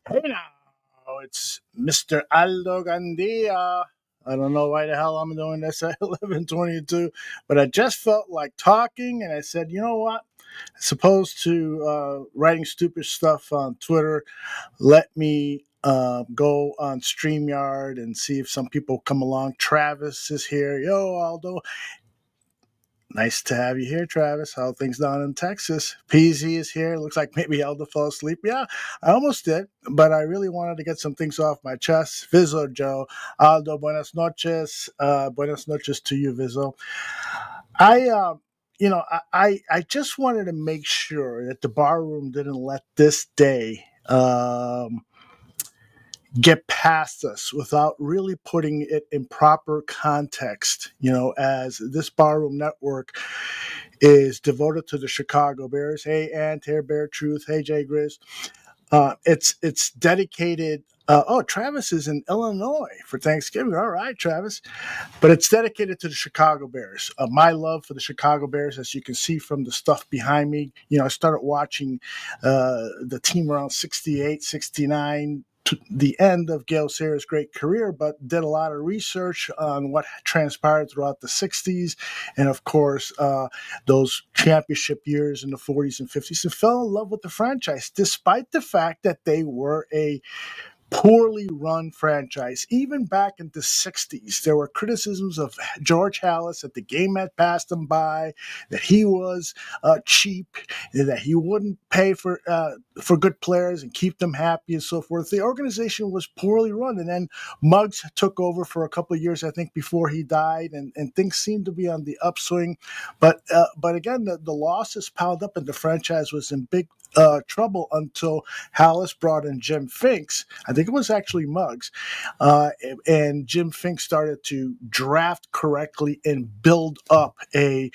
Hey now, it's Mr. Aldo Gandia. I don't know why the hell I'm doing this at 11:22, but I just felt like talking, and I said, you know what? As opposed to writing stupid stuff on Twitter, let me go on StreamYard and see if some people come along. Travis is here. Yo, Aldo. Nice to have you here, Travis. How are things down in Texas? PZ is here. Looks like maybe Aldo fell asleep. Yeah, I almost did, but I really wanted to get some things off my chest. Vizzo, Joe, Aldo, buenas noches. Buenas noches to you, Vizzo. I, I just wanted to make sure that the bar room didn't let this day get past us without really putting it in proper context. As this barroom network is devoted to the Chicago Bears. Hey, Ant, here, Bear Truth. Hey, Jay Grizz. It's dedicated. Travis is in Illinois for Thanksgiving. All right, Travis. But it's dedicated to the Chicago Bears. My love for the Chicago Bears, as you can see from the stuff behind me. I started watching the team around 68, 69, to the end of Gale Sayers' great career, but did a lot of research on what transpired throughout the 60s and, of course, those championship years in the 40s and 50s, and fell in love with the franchise, despite the fact that they were a poorly run franchise. Even back in the 60s, there were criticisms of George Halas that the game had passed him by, that he was cheap, that he wouldn't pay for good players and keep them happy and so forth. The organization was poorly run, and then Muggs took over for a couple of years, I think, before he died, and things seemed to be on the upswing. But again, the losses piled up, and the franchise was in big trouble until Halas brought in Jim Finks. I think it was actually Muggs. And Jim Finks started to draft correctly and build up a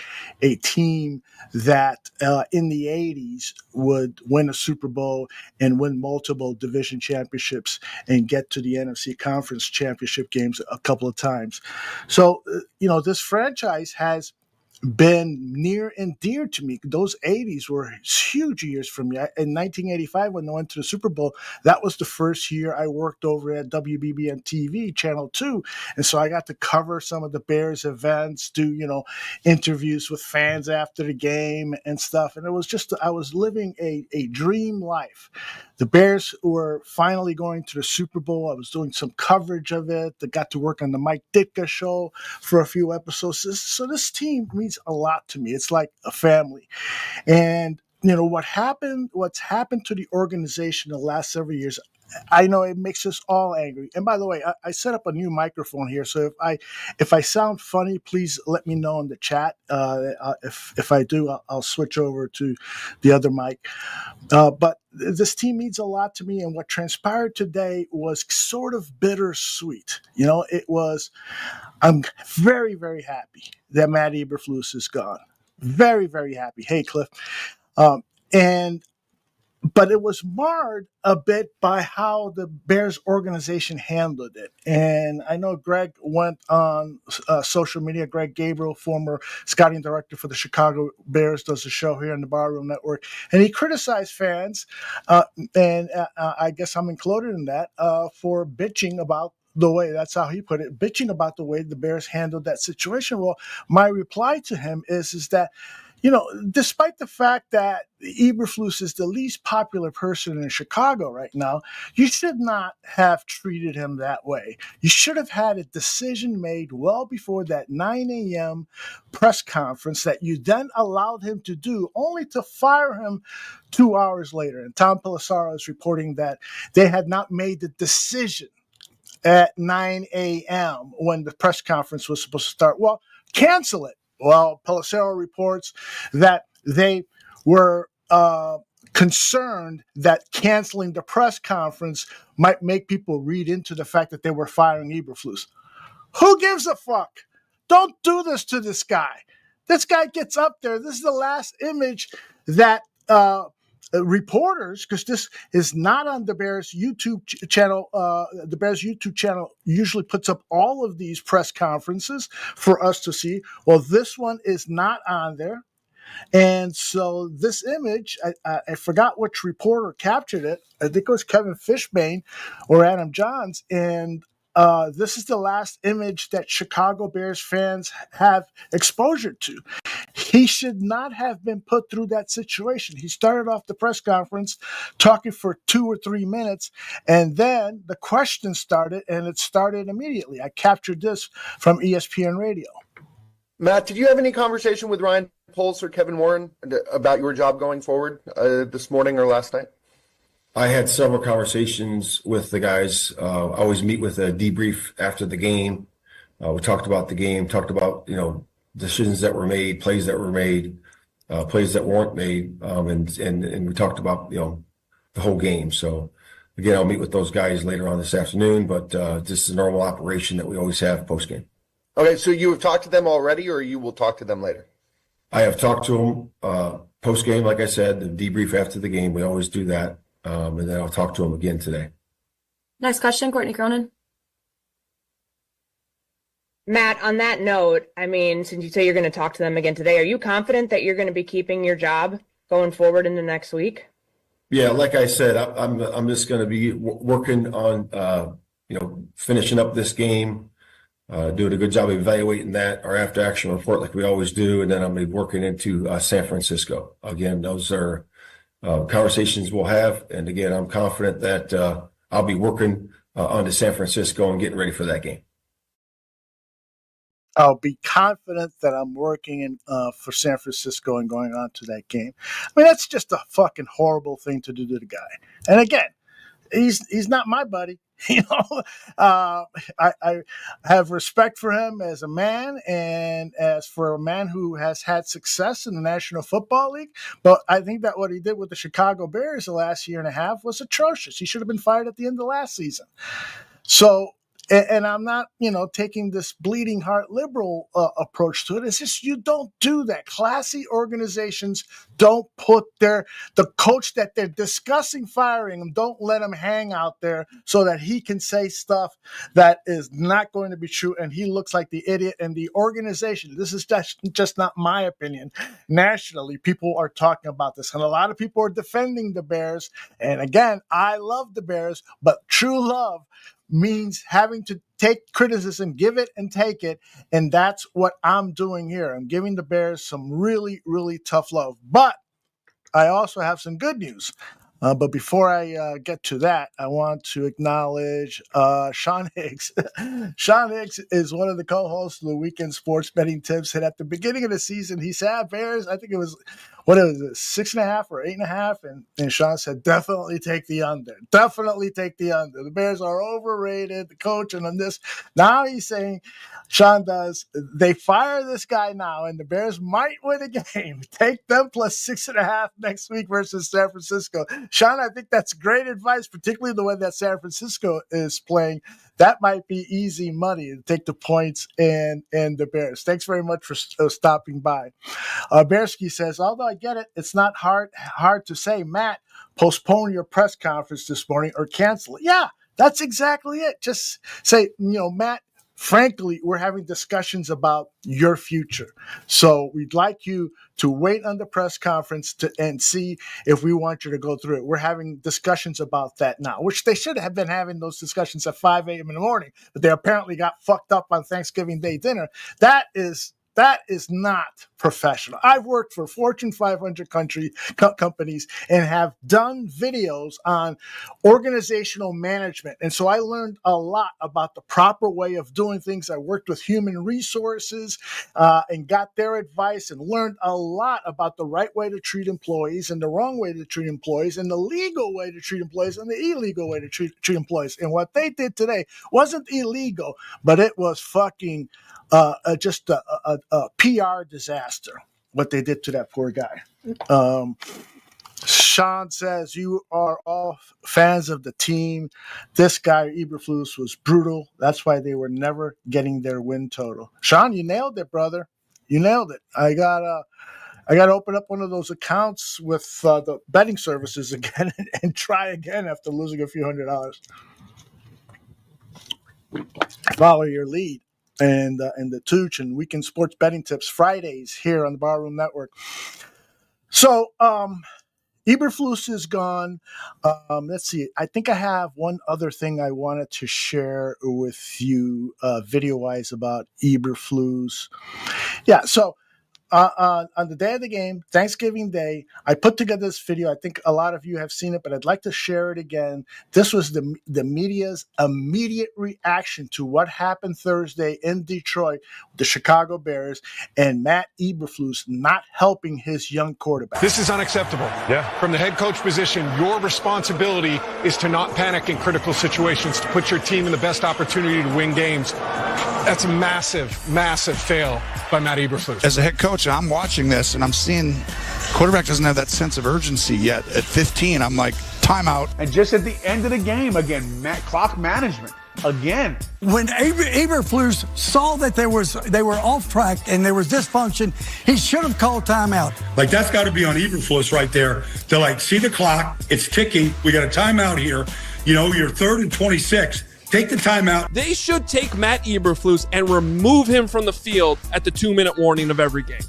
team that in the 80s would win a Super Bowl and win multiple division championships and get to the NFC Conference championship games a couple of times. So, this franchise has been near and dear to me. Those 80s were huge years for me. In 1985, when I went to the Super Bowl, that was the first year I worked over at WBBM TV, Channel 2. And so I got to cover some of the Bears events, do, interviews with fans after the game and stuff. And it was just, I was living a dream life. The Bears were finally going to the Super Bowl. I was doing some coverage of it. I got to work on the Mike Ditka show for a few episodes. So this team means a lot to me. It's like a family. And what's happened to the organization the last several years, I know it makes us all angry. And by the way, I set up a new microphone here, so if I sound funny, please let me know in the chat. If I do, I'll switch over to the other mic. But this team means a lot to me, and what transpired today was sort of bittersweet. I'm very, very happy that Matt Eberflus is gone. Very, very happy. Hey, Cliff. And but it was marred a bit by how the Bears organization handled it. And I know Greg went on social media. Greg Gabriel, former scouting director for the Chicago Bears, does a show here on the Barroom Network. And he criticized fans, and I guess I'm included in that, for bitching about the way, that's how he put it, bitching about the way the Bears handled that situation. Well, my reply to him is that, despite the fact that Eberflus is the least popular person in Chicago right now, you should not have treated him that way. You should have had a decision made well before that 9 a.m. press conference that you then allowed him to do, only to fire him 2 hours later. And Tom Pelissaro is reporting that they had not made the decision at 9 a.m. when the press conference was supposed to start. Well, cancel it. Well, Pelissaro reports that they were concerned that canceling the press conference might make people read into the fact that they were firing Eberflus. Who gives a fuck? Don't do this to this guy. This guy gets up there. This is the last image that reporters, because this is not on the Bears YouTube channel. The Bears YouTube channel usually puts up all of these press conferences for us to see. Well, this one is not on there. And so this image, I forgot which reporter captured it. I think it was Kevin Fishbane or Adam Johns. And this is the last image that Chicago Bears fans have exposure to. He should not have been put through that situation. He started off the press conference talking for 2 or 3 minutes, and then the question started, and it started immediately. I captured this from ESPN Radio. Matt, did you have any conversation with Ryan Poles or Kevin Warren about your job going forward this morning or last night? I had several conversations with the guys. I always meet with a debrief after the game. We talked about the game, talked about, decisions that were made, plays that were made, plays that weren't made, and we talked about, the whole game. So again, I'll meet with those guys later on this afternoon, but this is a normal operation that we always have post-game. Okay, so you have talked to them already, or you will talk to them later? I have talked to them post-game, like I said, the debrief after the game. We always do that, and then I'll talk to them again today. Next question, Courtney Cronin. Matt, on that note, since you say you're going to talk to them again today, are you confident that you're going to be keeping your job going forward into next week? Yeah, like I said, I'm just going to be working on finishing up this game, doing a good job of evaluating that, our after action report like we always do, and then I'm going to be working into San Francisco. Again, those are conversations we'll have, and again, I'm confident that I'll be working on to San Francisco and getting ready for that game. I'll be confident that I'm working for San Francisco and going on to that game. That's just a fucking horrible thing to do to the guy. And again, he's not my buddy. I have respect for him as a man and as for a man who has had success in the National Football League. But I think that what he did with the Chicago Bears the last year and a half was atrocious. He should have been fired at the end of last season. So, and I'm not, taking this bleeding heart liberal approach to it. It's just you don't do that. Classy organizations don't put the coach that they're discussing firing him, don't let him hang out there so that he can say stuff that is not going to be true and he looks like the idiot. And the organization, this is just not my opinion. Nationally, people are talking about this, and a lot of people are defending the Bears. And again, I love the Bears, but true love means having to take criticism, give it and take it. And that's what I'm doing here. I'm giving the Bears some really, really tough love. But I also have some good news. But before I get to that, I want to acknowledge Sean Higgs. Sean Higgs is one of the co-hosts of the Weekend Sports Betting Tips. And at the beginning of the season, he said, Bears, I think it was, 6.5 or 8.5? And Sean said, definitely take the under. Definitely take the under. The Bears are overrated, the coach, and on this. Now he's saying, Sean does, they fire this guy now, and the Bears might win a game. Take them plus 6.5 next week versus San Francisco. Sean, I think that's great advice, particularly the way that San Francisco is playing. That might be easy money to take the points and the Bears. Thanks very much for stopping by. Bearski says, although I get it, it's not hard to say, Matt, postpone your press conference this morning or cancel it. Yeah, that's exactly it. Just say, Matt, frankly, we're having discussions about your future. So we'd like you to wait on the press conference and see if we want you to go through it. We're having discussions about that now, which they should have been having those discussions at 5 a.m. in the morning, but they apparently got fucked up on Thanksgiving Day dinner. That is not professional. I've worked for Fortune 500 companies and have done videos on organizational management. And so I learned a lot about the proper way of doing things. I worked with human resources and got their advice and learned a lot about the right way to treat employees and the wrong way to treat employees and the legal way to treat employees and the illegal way to treat employees. And what they did today wasn't illegal, but it was fucking just a PR disaster, what they did to that poor guy. Sean says, you are all fans of the team. This guy, Eberflus, was brutal. That's why they were never getting their win total. Sean, you nailed it, brother. You nailed it. I got to open up one of those accounts with the betting services again and try again after losing a few $100s. Follow your lead. and the Tooch and Weekend Sports Betting Tips Fridays here on the Barroom Network. So Eberflus is gone. Let's see. I think I have one other thing I wanted to share with you video-wise about Eberflus. Yeah, so on the day of the game, Thanksgiving Day, I put together this video. I think a lot of you have seen it, but I'd like to share it again. This was the media's immediate reaction to what happened Thursday in Detroit with the Chicago Bears and Matt Eberflus not helping his young quarterback. This is unacceptable. Yeah. From the head coach position, your responsibility is to not panic in critical situations, to put your team in the best opportunity to win games. That's a massive, massive fail by Matt Eberflus. As a head coach, I'm watching this and I'm seeing quarterback doesn't have that sense of urgency yet. At 15, I'm like, timeout. And just at the end of the game, again, clock management. Again. When Eberflus saw that they were off track and there was dysfunction, he should have called timeout. Like, that's got to be on Eberflus right there. They're like, see the clock, it's ticking. We got a timeout here. You know, you're 3rd and 26. Take the timeout. They should take Matt Eberflus and remove him from the field at the 2-minute warning of every game.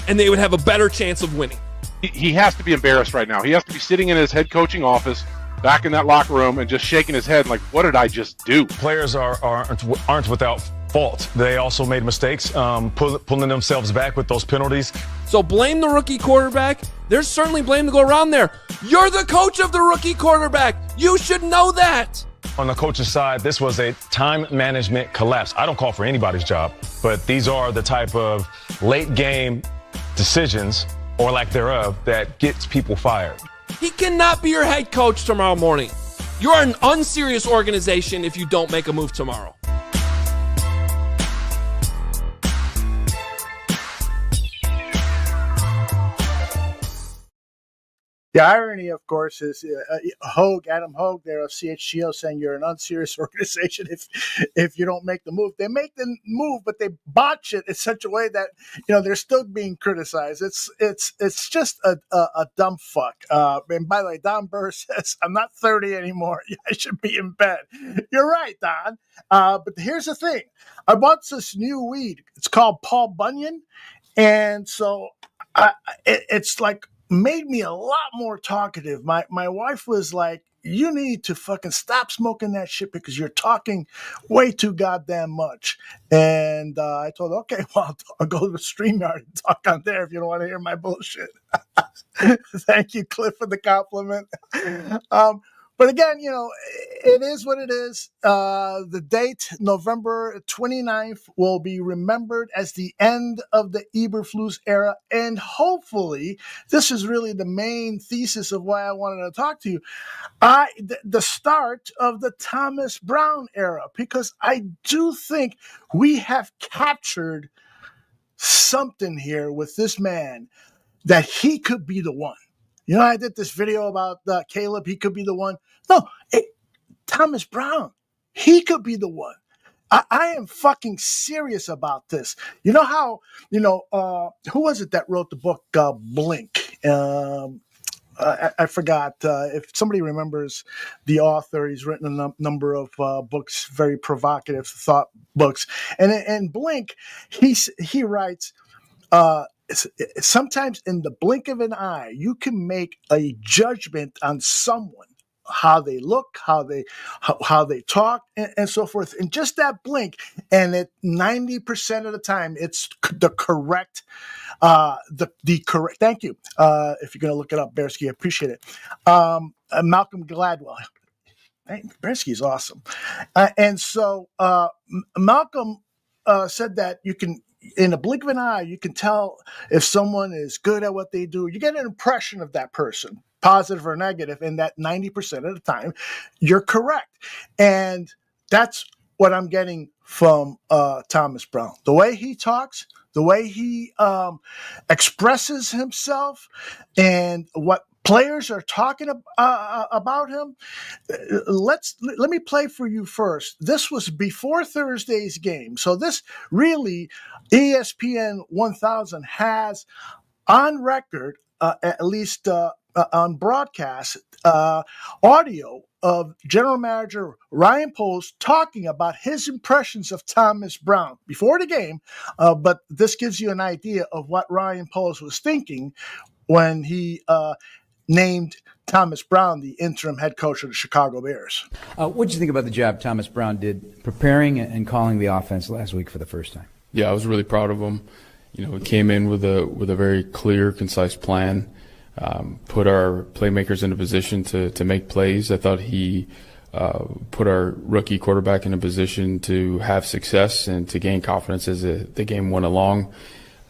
And they would have a better chance of winning. He has to be embarrassed right now. He has to be sitting in his head coaching office, back in that locker room, and just shaking his head like, what did I just do? Players aren't without fault. They also made mistakes, pulling themselves back with those penalties. So blame the rookie quarterback. There's certainly blame to go around there. You're the coach of the rookie quarterback. You should know that. On the coach's side, this was a time management collapse. I don't call for anybody's job, but these are the type of late game decisions, or lack thereof, that gets people fired. He cannot be your head coach tomorrow morning. You're an unserious organization if you don't make a move tomorrow. The irony, of course, is Adam Hogue there of CHGO saying you're an unserious organization if you don't make the move. They make the move, but they botch it in such a way that they're still being criticized. It's just a dumb fuck. And by the way, Don Burr says I'm not 30 anymore. I should be in bed. You're right, Don. But here's the thing: I bought this new weed. It's called Paul Bunyan, and so it's like made me a lot more talkative. My wife was like, you need to fucking stop smoking that shit because you're talking way too goddamn much. And I told her, okay, well, I'll go to the StreamYard and talk on there if you don't want to hear my bullshit. Thank you, Cliff, for the compliment. But again, it is what it is. The date, November 29th, will be remembered as the end of the Eberflus era. And hopefully, this is really the main thesis of why I wanted to talk to you, the start of the Thomas Brown era, because I do think we have captured something here with this man that he could be the one. I did this video about Caleb. He could be the one. No, Thomas Brown. He could be the one. I am fucking serious about this. You know how, who was it that wrote the book Blink? I forgot. If somebody remembers the author, he's written a number of books, very provocative thought books. And in Blink, he writes, sometimes in the blink of an eye, you can make a judgment on someone, how they look, how they talk, and so forth. And just that blink, and 90% of the time, it's the correct, the correct. Thank you. If you're going to look it up, Bearsky, I appreciate it. Malcolm Gladwell. Bearsky is awesome. And so Malcolm said that you can, in a blink of an eye, you can tell if someone is good at what they do. You get an impression of that person, positive or negative, and that 90% of the time, you're correct. And that's what I'm getting from Thomas Brown. The way he talks, the way he expresses himself, and what players are talking about him. Let me play for you first. This was before Thursday's game. So this really, ESPN 1000 has on record, at least on broadcast, audio of General Manager Ryan Poles talking about his impressions of Thomas Brown before the game, but this gives you an idea of what Ryan Poles was thinking when he named Thomas Brown the interim head coach of the Chicago Bears. What did you think about the job Thomas Brown did preparing and calling the offense last week for the first time? Yeah, I was really proud of him. You know, he came in with a very clear, concise plan. Put our playmakers in a position to make plays. I thought he put our rookie quarterback in a position to have success and to gain confidence as the game went along.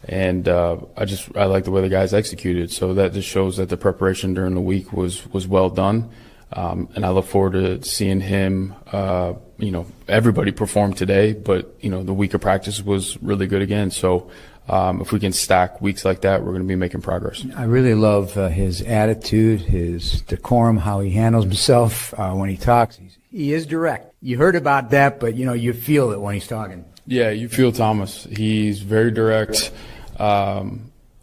And I like the way the guys executed. So that just shows that the preparation during the week was well done. And I look forward to seeing him, everybody perform today, but, the week of practice was really good again. So if we can stack weeks like that, we're going to be making progress. I really love his attitude, his decorum, how he handles himself when he talks. He is direct. You heard about that, but, you feel it when he's talking. Yeah, you feel Thomas. He's very direct.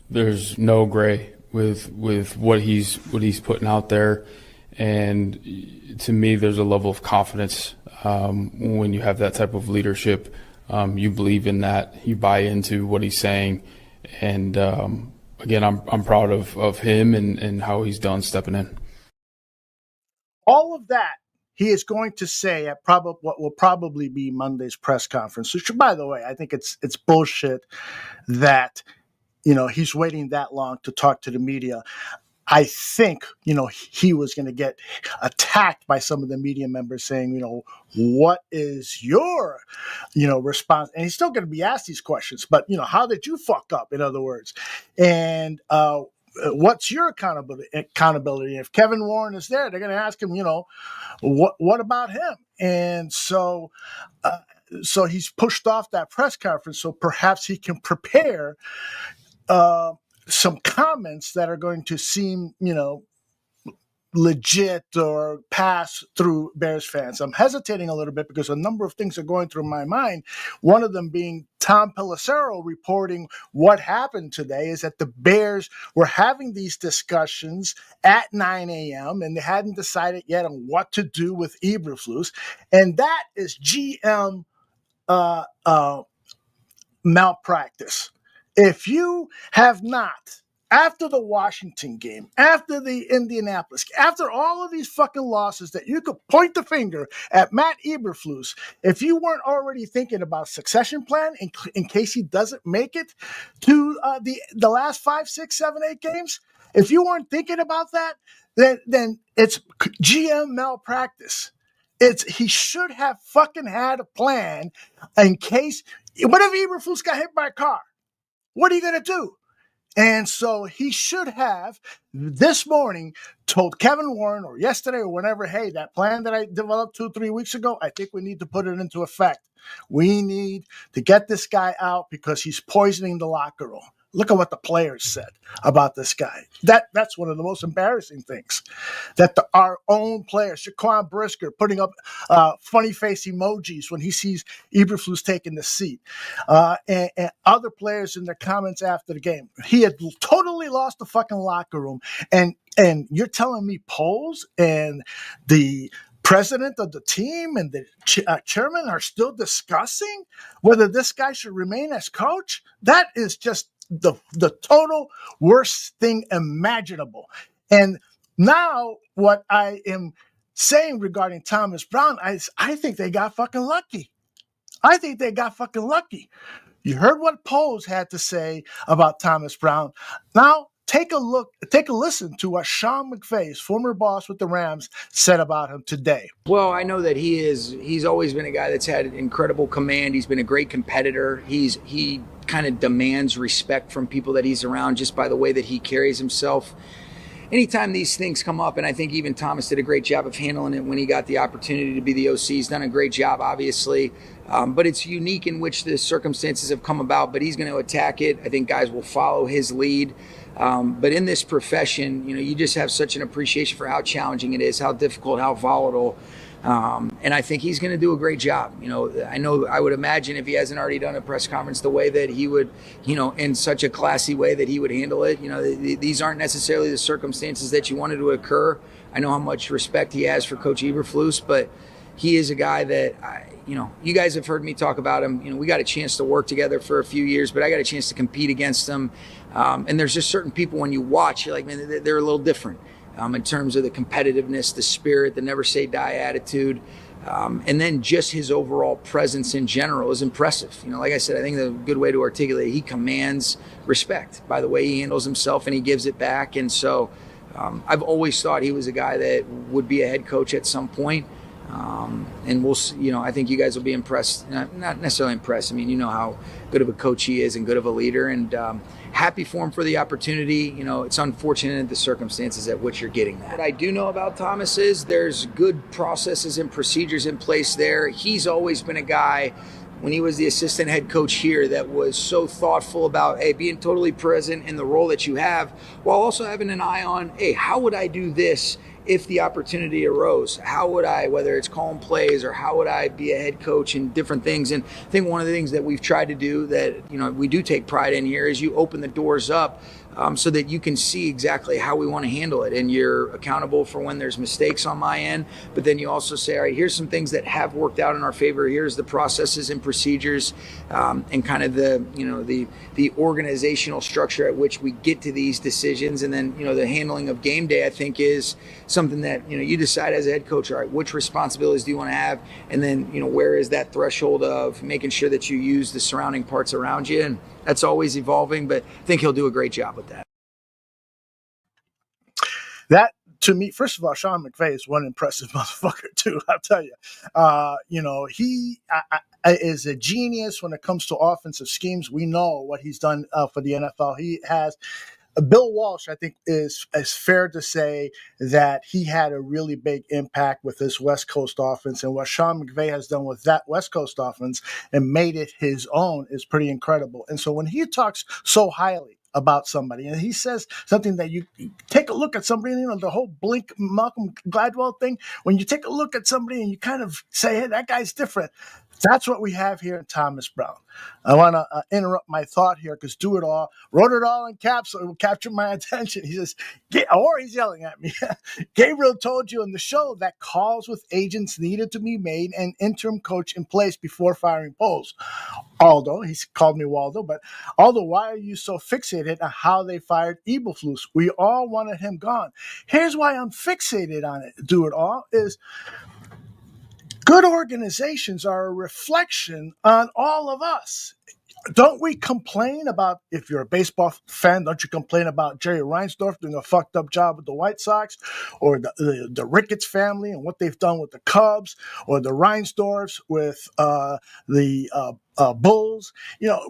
There's no gray with what he's putting out there. And to me, there's a level of confidence when you have that type of leadership. You believe in that. You buy into what he's saying. And again, I'm proud of him and how he's done stepping in. All of that he is going to say at what will probably be Monday's press conference. Which, by the way, I think it's bullshit that he's waiting that long to talk to the media. I think, he was going to get attacked by some of the media members saying, what is your, response? And he's still going to be asked these questions, but, how did you fuck up, in other words? And what's your accountability? If Kevin Warren is there, they're going to ask him, what about him? And so he's pushed off that press conference so perhaps he can prepare some comments that are going to seem, legit or pass through Bears fans. I'm hesitating a little bit because a number of things are going through my mind. One of them being Tom Pelissero reporting what happened today is that the Bears were having these discussions at 9 a.m. and they hadn't decided yet on what to do with Eberflus. And that is GM malpractice. If you have not, after the Washington game, after the Indianapolis, after all of these fucking losses that you could point the finger at Matt Eberflus, if you weren't already thinking about succession plan in case he doesn't make it to the last 5, 6, 7, 8 games, if you weren't thinking about that, then it's GM malpractice. He should have fucking had a plan in case, what if Eberflus got hit by a car? What are you going to do? And so he should have this morning told Kevin Warren or yesterday or whenever, hey, that plan that I developed 2-3 weeks ago, I think we need to put it into effect. We need to get this guy out because he's poisoning the locker room. Look at what the players said about this guy. That's one of the most embarrassing things. That our own players, Shaquan Brisker, putting up funny face emojis when he sees Eberflus taking the seat, and other players in their comments after the game. He had totally lost the fucking locker room, and you're telling me Poles and the president of the team and the chairman are still discussing whether this guy should remain as coach? That is just the total worst thing imaginable. And now what I am saying regarding Thomas Brown, I think they got fucking lucky. You heard what Poles had to say about Thomas Brown. Now take a listen to what Sean McVay, his former boss with the Rams, said about him today. Well, I know that he's always been a guy that's had incredible command. He's been a great competitor. He kind of demands respect from people that he's around just by the way that he carries himself. Anytime these things come up, and I think even Thomas did a great job of handling it when he got the opportunity to be the OC. He's done a great job, obviously, but it's unique in which the circumstances have come about, but he's going to attack it. I think guys will follow his lead. But in this profession, you just have such an appreciation for how challenging it is, how difficult, how volatile. And I think he's going to do a great job. I would imagine if he hasn't already done a press conference, the way that he would, in such a classy way that he would handle it. These aren't necessarily the circumstances that you wanted to occur. I know how much respect he has for Coach Eberflus, but he is a guy that, you guys have heard me talk about him. We got a chance to work together for a few years, but I got a chance to compete against him. And there's just certain people when you watch, you're like, man, they're a little different. In terms of the competitiveness, the spirit, the never say die attitude, and then just his overall presence in general is impressive. Like I said, I think the good way to articulate it, he commands respect by the way he handles himself and he gives it back. And so I've always thought he was a guy that would be a head coach at some point. And we'll see, I think you guys will be impressed, not necessarily impressed. You know how good of a coach he is and good of a leader, and happy for him for the opportunity. It's unfortunate the circumstances at which you're getting that. What I do know about Thomas is there's good processes and procedures in place there. He's always been a guy, when he was the assistant head coach here, that was so thoughtful about, being totally present in the role that you have, while also having an eye on, how would I do this if the opportunity arose? How would I, whether it's calling plays or how would I be a head coach and different things? And I think one of the things that we've tried to do that, we do take pride in here is you open the doors up so that you can see exactly how we want to handle it. And you're accountable for when there's mistakes on my end, but then you also say, all right, here's some things that have worked out in our favor. Here's the processes and procedures and kind of the organizational structure at which we get to these decisions. And then, the handling of game day, I think, is something that, you decide as a head coach, all right, which responsibilities do you want to have? And then, where is that threshold of making sure that you use the surrounding parts around you? And that's always evolving, but I think he'll do a great job with that. That, to me, first of all, Sean McVay is one impressive motherfucker too. I'll tell you. He is a genius when it comes to offensive schemes. We know what he's done for the NFL. He has. Bill Walsh, I think, is fair to say that he had a really big impact with this West Coast offense, and what Sean McVay has done with that West Coast offense and made it his own is pretty incredible. And so when he talks so highly about somebody, and he says something that you take a look at somebody, the whole Blink Malcolm Gladwell thing, when you take a look at somebody and you kind of say, hey, that guy's different. That's what we have here in Thomas Brown. I want to interrupt my thought here because Do It All wrote it all in caps, so it will capture my attention. He says, or he's yelling at me. Gabriel told you on the show that calls with agents needed to be made and interim coach in place before firing Poles. Aldo, he's called me Waldo, but Aldo, why are you so fixated on how they fired Eberflus? We all wanted him gone. Here's why I'm fixated on it, Do It All, is good organizations are a reflection on all of us. Don't we complain about, if you're a baseball fan, don't you complain about Jerry Reinsdorf doing a fucked up job with the White Sox, or the Ricketts family and what they've done with the Cubs, or the Reinsdorfs with the Bulls?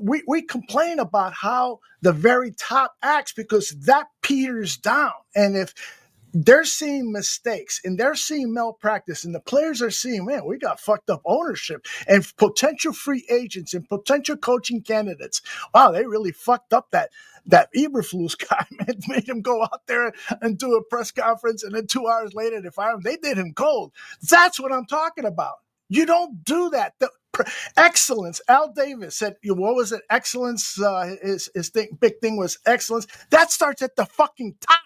We complain about how the very top acts because that peters down. And if they're seeing mistakes and they're seeing malpractice and the players are seeing, man, we got fucked up ownership and potential free agents and potential coaching candidates. Wow, they really fucked up that Eberflus guy, man, made him go out there and do a press conference, and then 2 hours later they fired him. They did him cold. That's what I'm talking about. You don't do that. Excellence. Al Davis said, what was it? Excellence. His big thing was excellence. That starts at the fucking top.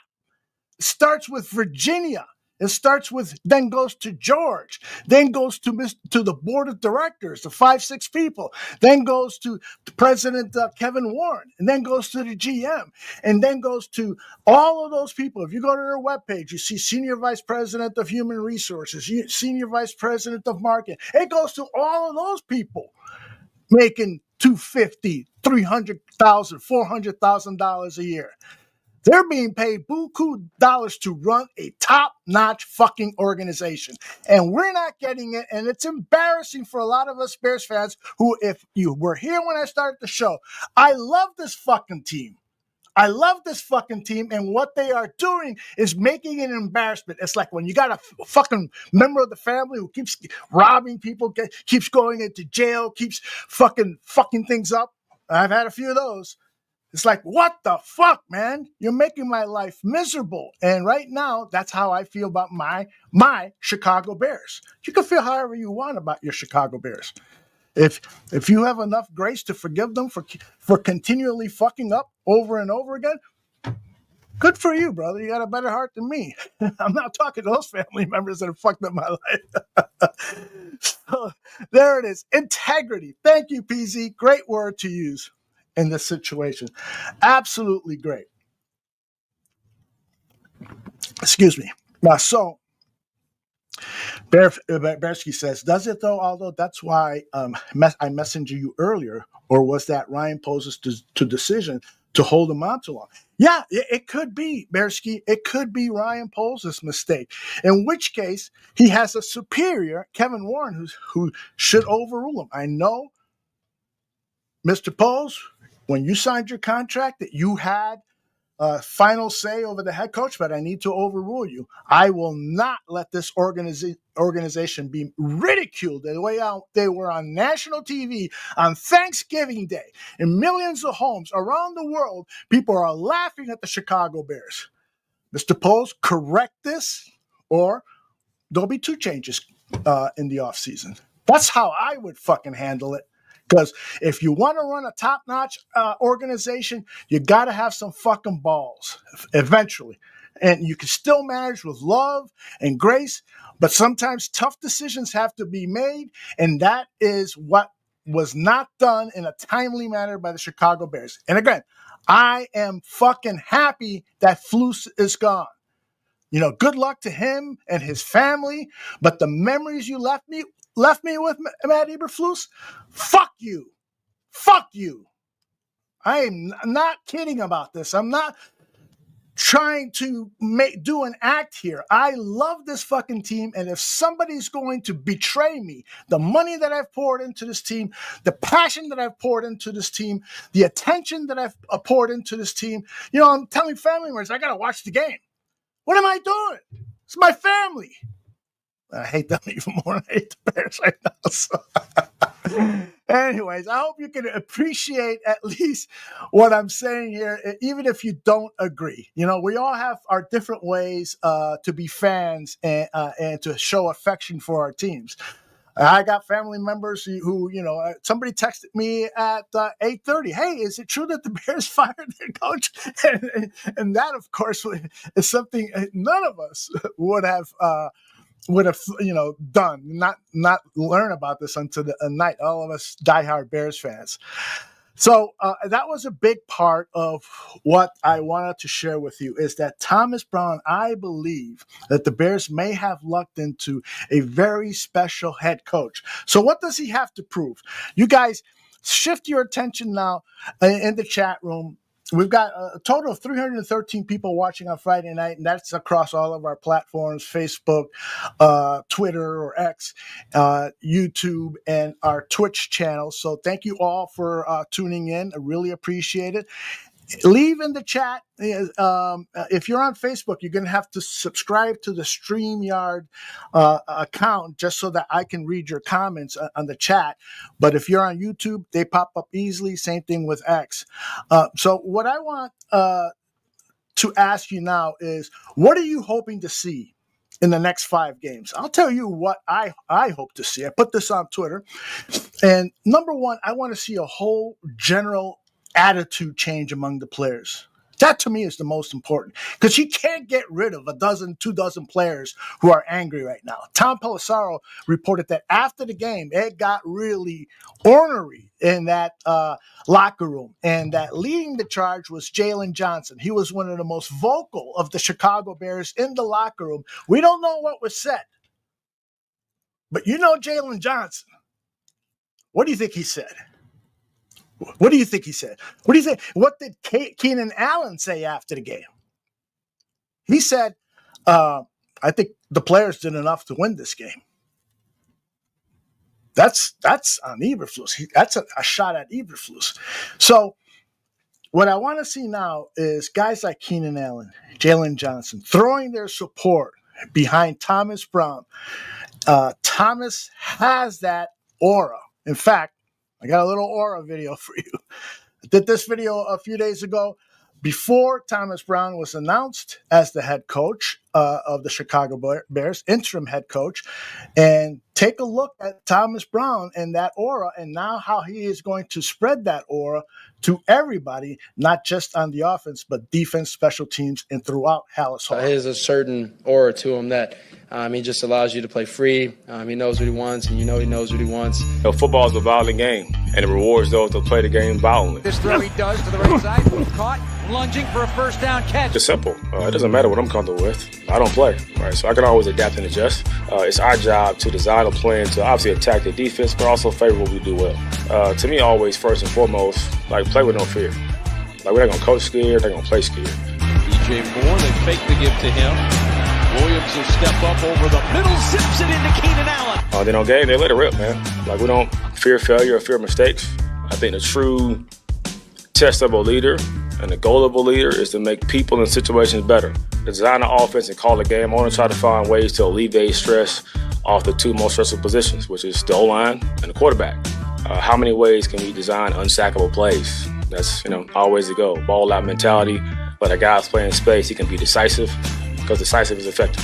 Starts with Virginia. It starts with, then goes to George, then goes to the board of directors, the 5-6 people, then goes to President Kevin Warren, and then goes to the GM, and then goes to all of those people. If you go to their webpage, you see Senior Vice President of Human Resources, Senior Vice President of Marketing. It goes to all of those people making $250,000, $300,000, $400,000 a year. They're being paid buku dollars to run a top-notch fucking organization. And we're not getting it, and it's embarrassing for a lot of us Bears fans who, if you were here when I started the show, I love this fucking team. I love this fucking team, and what they are doing is making it an embarrassment. It's like when you got a fucking member of the family who keeps robbing people, keeps going into jail, keeps fucking things up. I've had a few of those. It's like, what the fuck, man? You're making my life miserable. And right now, that's how I feel about my Chicago Bears. You can feel however you want about your Chicago Bears. If you have enough grace to forgive them for continually fucking up over and over again, good for you, brother. You got a better heart than me. I'm not talking to those family members that have fucked up my life. So there it is. Integrity. Thank you, PZ. Great word to use in this situation. Absolutely great. Excuse me. Now, so Bersky says, does it though, Aldo? That's why I messaged you earlier, or was that Ryan Poles' decision to hold him on too long? Yeah, it could be, Bersky. It could be Ryan Poles' mistake, in which case he has a superior, Kevin Warren, who should overrule him. I know, Mr. Poles, when you signed your contract that you had final say over the head coach, but I need to overrule you. I will not let this organization be ridiculed the way they were on national TV on Thanksgiving Day. In millions of homes around the world, people are laughing at the Chicago Bears. Mr. Poles, correct this, or there'll be 2 changes in the offseason. That's how I would fucking handle it. Because if you want to run a top-notch organization, you got to have some fucking balls eventually. And you can still manage with love and grace, but sometimes tough decisions have to be made, and that is what was not done in a timely manner by the Chicago Bears. And again, I am fucking happy that Flus is gone. You know, good luck to him and his family, but the memories you left me with, Matt Eberflus, fuck you. Fuck you. I am not kidding about this. I'm not trying to do an act here. I love this fucking team, and if somebody's going to betray me, the money that I've poured into this team, the passion that I've poured into this team, the attention that I've poured into this team, you know, I'm telling family members, I got to watch the game. What am I doing? It's my family. I hate them even more than I hate the Bears right now. So. Anyways, I hope you can appreciate at least what I'm saying here, even if you don't agree. You know, we all have our different ways to be fans and to show affection for our teams. I got family members who, you know, somebody texted me at 8:30. Hey, is it true that the Bears fired their coach? And that, of course, is something none of us would have, you know, done. Not learn about this until the night. All of us diehard Bears fans. So that was a big part of what I wanted to share with you, is that Thomas Brown, I believe that the Bears may have lucked into a very special head coach. So what does he have to prove? You guys shift your attention now in the chat room. We've got a total of 313 people watching on Friday night, and that's across all of our platforms, Facebook, Twitter or X, YouTube, and our Twitch channel. So thank you all for tuning in. I really appreciate it. Leave in the chat. If you're on Facebook, you're going to have to subscribe to the StreamYard account just so that I can read your comments on the chat. But if you're on YouTube, they pop up easily. Same thing with X. So what I want to ask you now is, what are you hoping to see in the next 5 games? I'll tell you what I hope to see. I put this on Twitter. And number one, I want to see a whole general attitude change among the players. That to me is the most important, because you can't get rid of 2 dozen players who are angry right now. Tom Pelissero reported that after the game, it got really ornery in that locker room, and that leading the charge was Jalen Johnson. He was one of the most vocal of the Chicago Bears in the locker room. We don't know what was said, but you know Jalen Johnson. What do you think he said? What do you think he said? What do you think? What did Keenan Allen say after the game? He said, I think the players did enough to win this game. That's on Eberflus. That's a shot at Eberflus. So what I want to see now is guys like Keenan Allen, Jalen Johnson, throwing their support behind Thomas Brown. Thomas has that aura. In fact, I got a little aura video for you. did this video a few days ago before Thomas Brown was announced as the head coach of the Chicago Bears, interim head coach, and take a look at Thomas Brown and that aura, and now how he is going to spread that aura to everybody, not just on the offense, but defense, special teams, and throughout Hallis Hall. He has a certain aura to him that he just allows you to play free. He knows what he wants, and he knows what he wants. Football is a violent game, and it rewards those that play the game violently. This throw he does to the right side, caught, lunging for a first down catch. It's simple. It doesn't matter what I'm comfortable with. I don't play, right? So I can always adapt and adjust. It's our job to design a plan to obviously attack the defense, but also favor what we do well. To me, always, first and foremost, play with no fear. We're not going to coach scared, they're going to play scared. DJ Moore, they fake the give to him. Williams will step up over the middle, zips it into Keenan Allen. Then on game, they let it rip, man. We don't fear failure or fear mistakes. I think the true test of a leader and the goal of a leader is to make people and situations better. Design the offense and call the game. I want to try to find ways to alleviate stress off the two most stressful positions, which is the O-line and the quarterback. How many ways can we design unsackable plays? That's, always the goal. Ball out mentality. Let a guy's play in space. He can be decisive because decisive is effective.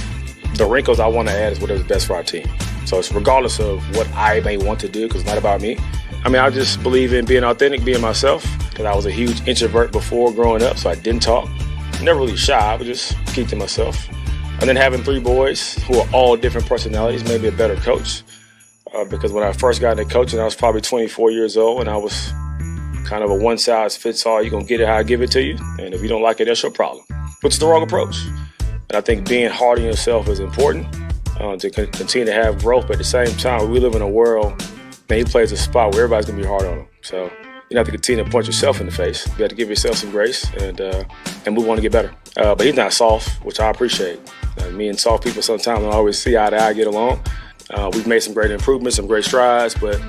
The wrinkles I want to add is whatever's best for our team. So it's regardless of what I may want to do, because it's not about me. I just believe in being authentic, being myself, because I was a huge introvert before growing up, so I didn't talk. Never really shy, I would just keep to myself. And then having three boys who are all different personalities made me a better coach. Because when I first got into coaching, I was probably 24 years old, and I was kind of a one-size-fits-all. You're going to get it how I give it to you, and if you don't like it, that's your problem. Which is the wrong approach. And I think being hard on yourself is important to continue to have growth. But at the same time, we live in a world, he plays a spot where everybody's going to be hard on him. So you have to continue to punch yourself in the face. You have to give yourself some grace and move on to get better. But he's not soft, which I appreciate. Me and soft people sometimes don't always see eye to eye get along. We've made some great improvements, some great strides, but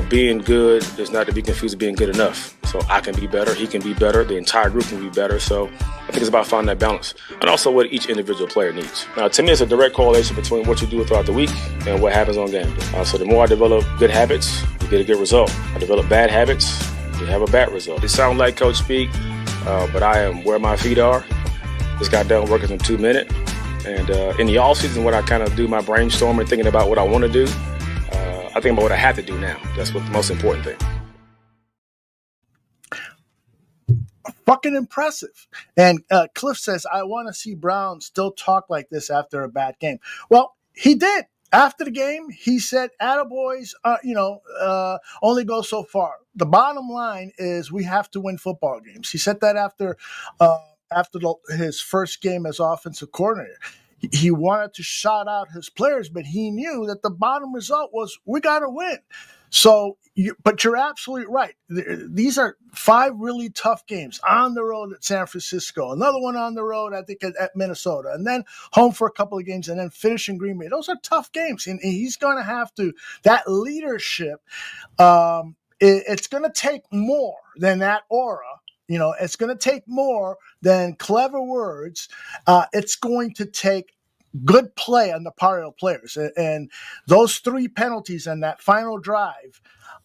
being good is not to be confused with being good enough. So I can be better, he can be better, the entire group can be better. So I think it's about finding that balance and also what each individual player needs. Now, to me, it's a direct correlation between what you do throughout the week and what happens on game day. So the more I develop good habits, you get a good result. I develop bad habits, you have a bad result. It sounds like coach speak, but I am where my feet are. Just got done working in 2 minutes. And in the off season, when I kind of do my brainstorming, thinking about what I want to do, I think about what I have to do now. That's what the most important thing. Fucking impressive. And Cliff says, I want to see Brown still talk like this after a bad game. Well, he did. After the game, he said, attaboys, only go so far. The bottom line is we have to win football games. He said that after his first game as offensive coordinator. He wanted to shout out his players, but he knew that the bottom result was we got to win. So, but you're absolutely right. These are 5 really tough games on the road at San Francisco, another one on the road, I think, at Minnesota, and then home for a couple of games, and then finish in Green Bay. Those are tough games, and he's going to have to, that leadership, it's going to take more than that aura. It's going to take more than clever words. It's going to take good play on the part of the players. And those 3 penalties and that final drive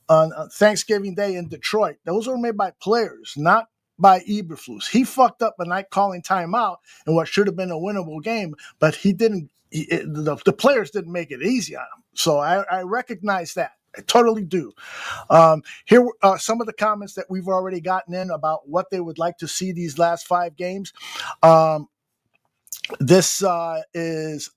on Thanksgiving Day in Detroit, those were made by players, not by Eberflus. He fucked up a night calling timeout in what should have been a winnable game, but he didn't. The players didn't make it easy on him. So I recognize that. I totally do. Here are some of the comments that we've already gotten in about what they would like to see these last 5 games. This is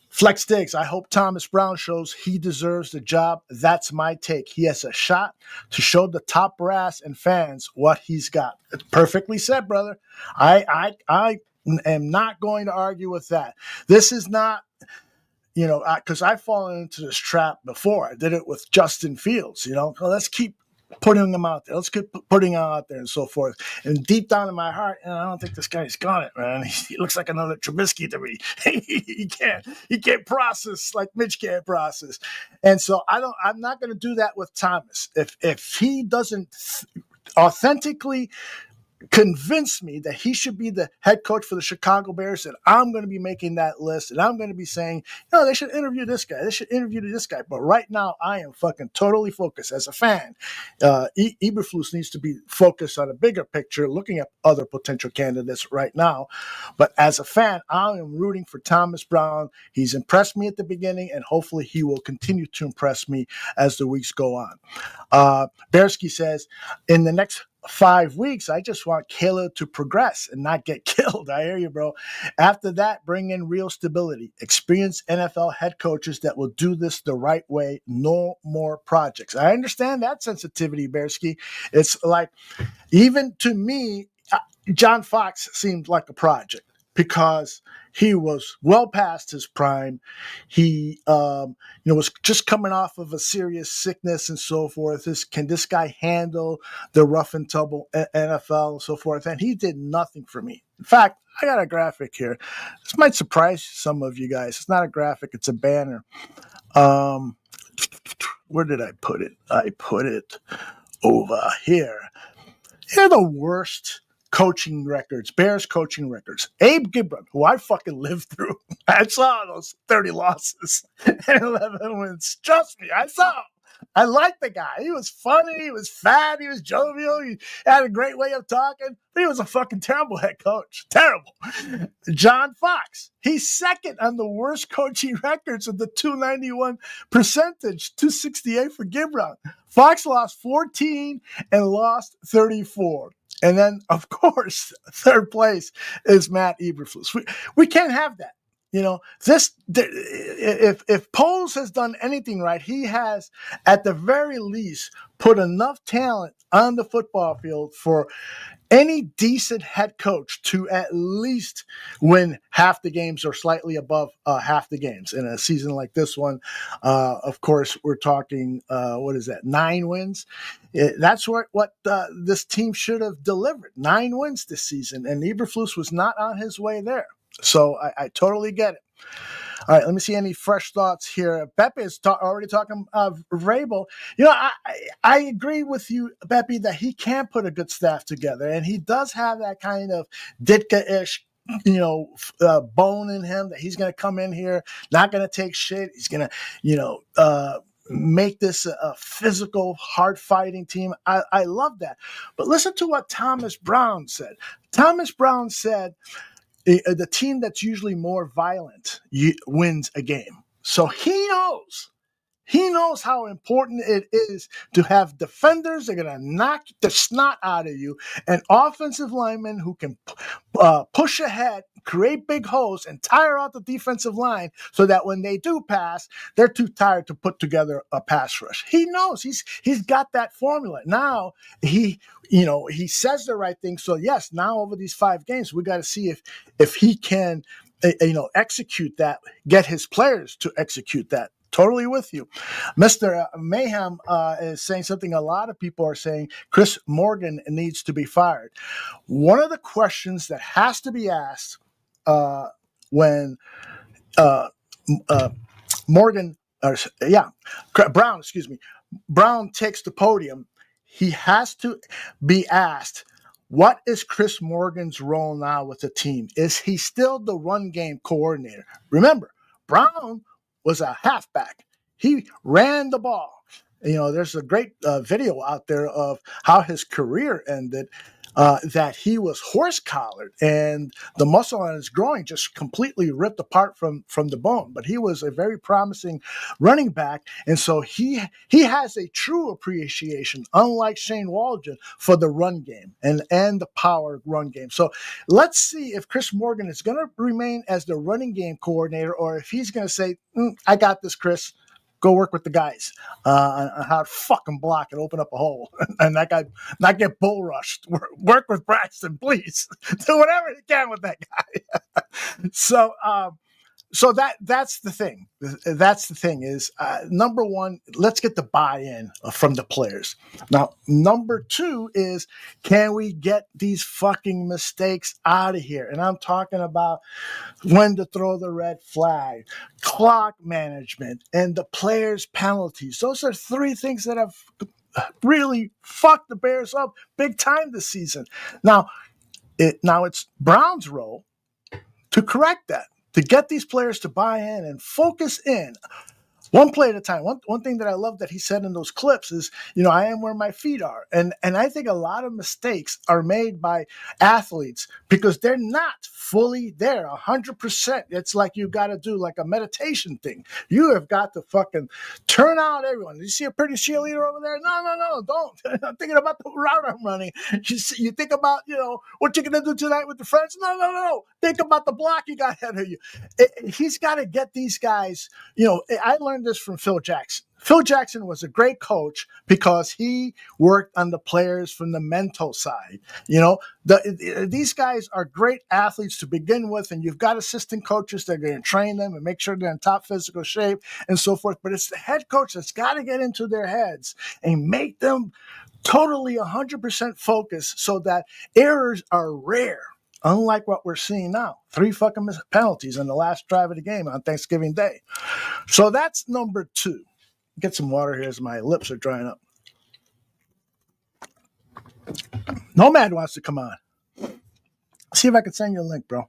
Flex Diggs. I hope Thomas Brown shows he deserves the job. That's my take. He has a shot to show the top brass and fans what he's got. It's perfectly said, brother. I am not going to argue with that. This is not, because I've fallen into this trap before. I did it with Justin Fields, Well, let's keep putting him out there. Let's keep putting him out there and so forth. And deep down in my heart, I don't think this guy's got it, man. He looks like another Trubisky to me. He can't process like Mitch can't process. And so I'm not going to do that with Thomas. If he doesn't authentically convinced me that he should be the head coach for the Chicago Bears, and I'm going to be making that list, and I'm going to be saying, they should interview this guy. They should interview this guy. But right now, I am fucking totally focused as a fan. Eberflus needs to be focused on a bigger picture, looking at other potential candidates right now. But as a fan, I am rooting for Thomas Brown. He's impressed me at the beginning, and hopefully he will continue to impress me as the weeks go on. Bearsky says, in the next 5 weeks, I just want Caleb to progress and not get killed. I hear you, bro. After that, bring in real stability. Experienced NFL head coaches that will do this the right way. No more projects. I understand that sensitivity, Bearsky. It's like, even to me, John Fox seemed like a project because he was well past his prime. He, was just coming off of a serious sickness and so forth. Can this guy handle the rough and tumble NFL and so forth? And he did nothing for me. In fact, I got a graphic here. This might surprise some of you guys. It's not a graphic. It's a banner. Where did I put it? I put it over here. Here are the worst coaching records, Bears coaching records. Abe Gibran, who I fucking lived through. I saw those 30 losses and 11 wins. Trust me, I saw him. I liked the guy. He was funny. He was fat. He was jovial. He had a great way of talking. But he was a fucking terrible head coach. Terrible. John Fox. He's second on the worst coaching records with the 291 percentage, 268 for Gibran. Fox lost 14 and lost 34. And then, of course, third place is Matt Eberflus. We can't have that. If Poles has done anything right, he has, at the very least, put enough talent on the football field for any decent head coach to at least win half the games or slightly above half the games in a season like this one. Of course, we're talking, 9 wins? That's what this team should have delivered, 9 wins this season, and Eberflus was not on his way there. So I totally get it. All right, let me see any fresh thoughts here. Beppe is already talking of Vrabel. I agree with you, Beppe, that he can put a good staff together, and he does have that kind of Ditka-ish, bone in him that he's going to come in here, not going to take shit. He's going to, make this a physical, hard-fighting team. I love that. But listen to what Thomas Brown said. Thomas Brown said, the team that's usually more violent wins a game. So he knows how important it is to have defenders that are going to knock the snot out of you, and offensive linemen who can push ahead, create big holes, and tire out the defensive line so that when they do pass, they're too tired to put together a pass rush. He knows. He's got that formula. Now, he says the right thing. So, yes, now over these 5 games, we got to see if he can, execute that, get his players to execute that. Totally with you. Mr. Mayhem is saying something a lot of people are saying. Chris Morgan needs to be fired. One of the questions that has to be asked when Brown takes the podium, he has to be asked, what is Chris Morgan's role now with the team? Is he still the run game coordinator? Remember, Brown was a halfback. He ran the ball. There's a great video out there of how his career ended, that he was horse-collared and the muscle on his groin just completely ripped apart from the bone. But he was a very promising running back, and so he has a true appreciation, unlike Shane Waldron, for the run game and the power run game. So let's see if Chris Morgan is going to remain as the running game coordinator, or if he's going to say, I got this, Chris. Go work with the guys on how to fucking block and open up a hole, and that guy not get bull rushed. Work with Braxton, please. Do whatever you can with that guy. So that's the thing. That's the thing is, number one, let's get the buy-in from the players. Now, number 2 is, can we get these fucking mistakes out of here? And I'm talking about when to throw the red flag, clock management, and the players' penalties. Those are 3 things that have really fucked the Bears up big time this season. Now it's Brown's role to correct that, to get these players to buy in and focus in. One play at a time. One thing that I love that he said in those clips is, I am where my feet are. And I think a lot of mistakes are made by athletes because they're not fully there 100%. It's like you got to do like a meditation thing. You have got to fucking turn out everyone. You see a pretty cheerleader over there? No, don't. I'm thinking about the route I'm running. You think about, what you're going to do tonight with the friends? No. Think about the block you got ahead of you. He's got to get these guys, I learned this from Phil Jackson. Phil Jackson was a great coach because he worked on the players from the mental side. These guys are great athletes to begin with, and you've got assistant coaches that are going to train them and make sure they're in top physical shape and so forth. But it's the head coach that's got to get into their heads and make them totally 100% focused so that errors are rare. Unlike what we're seeing now, 3 fucking penalties in the last drive of the game on Thanksgiving Day. So that's number 2. Get some water here as my lips are drying up. Nomad wants to come on. See if I can send you a link, bro.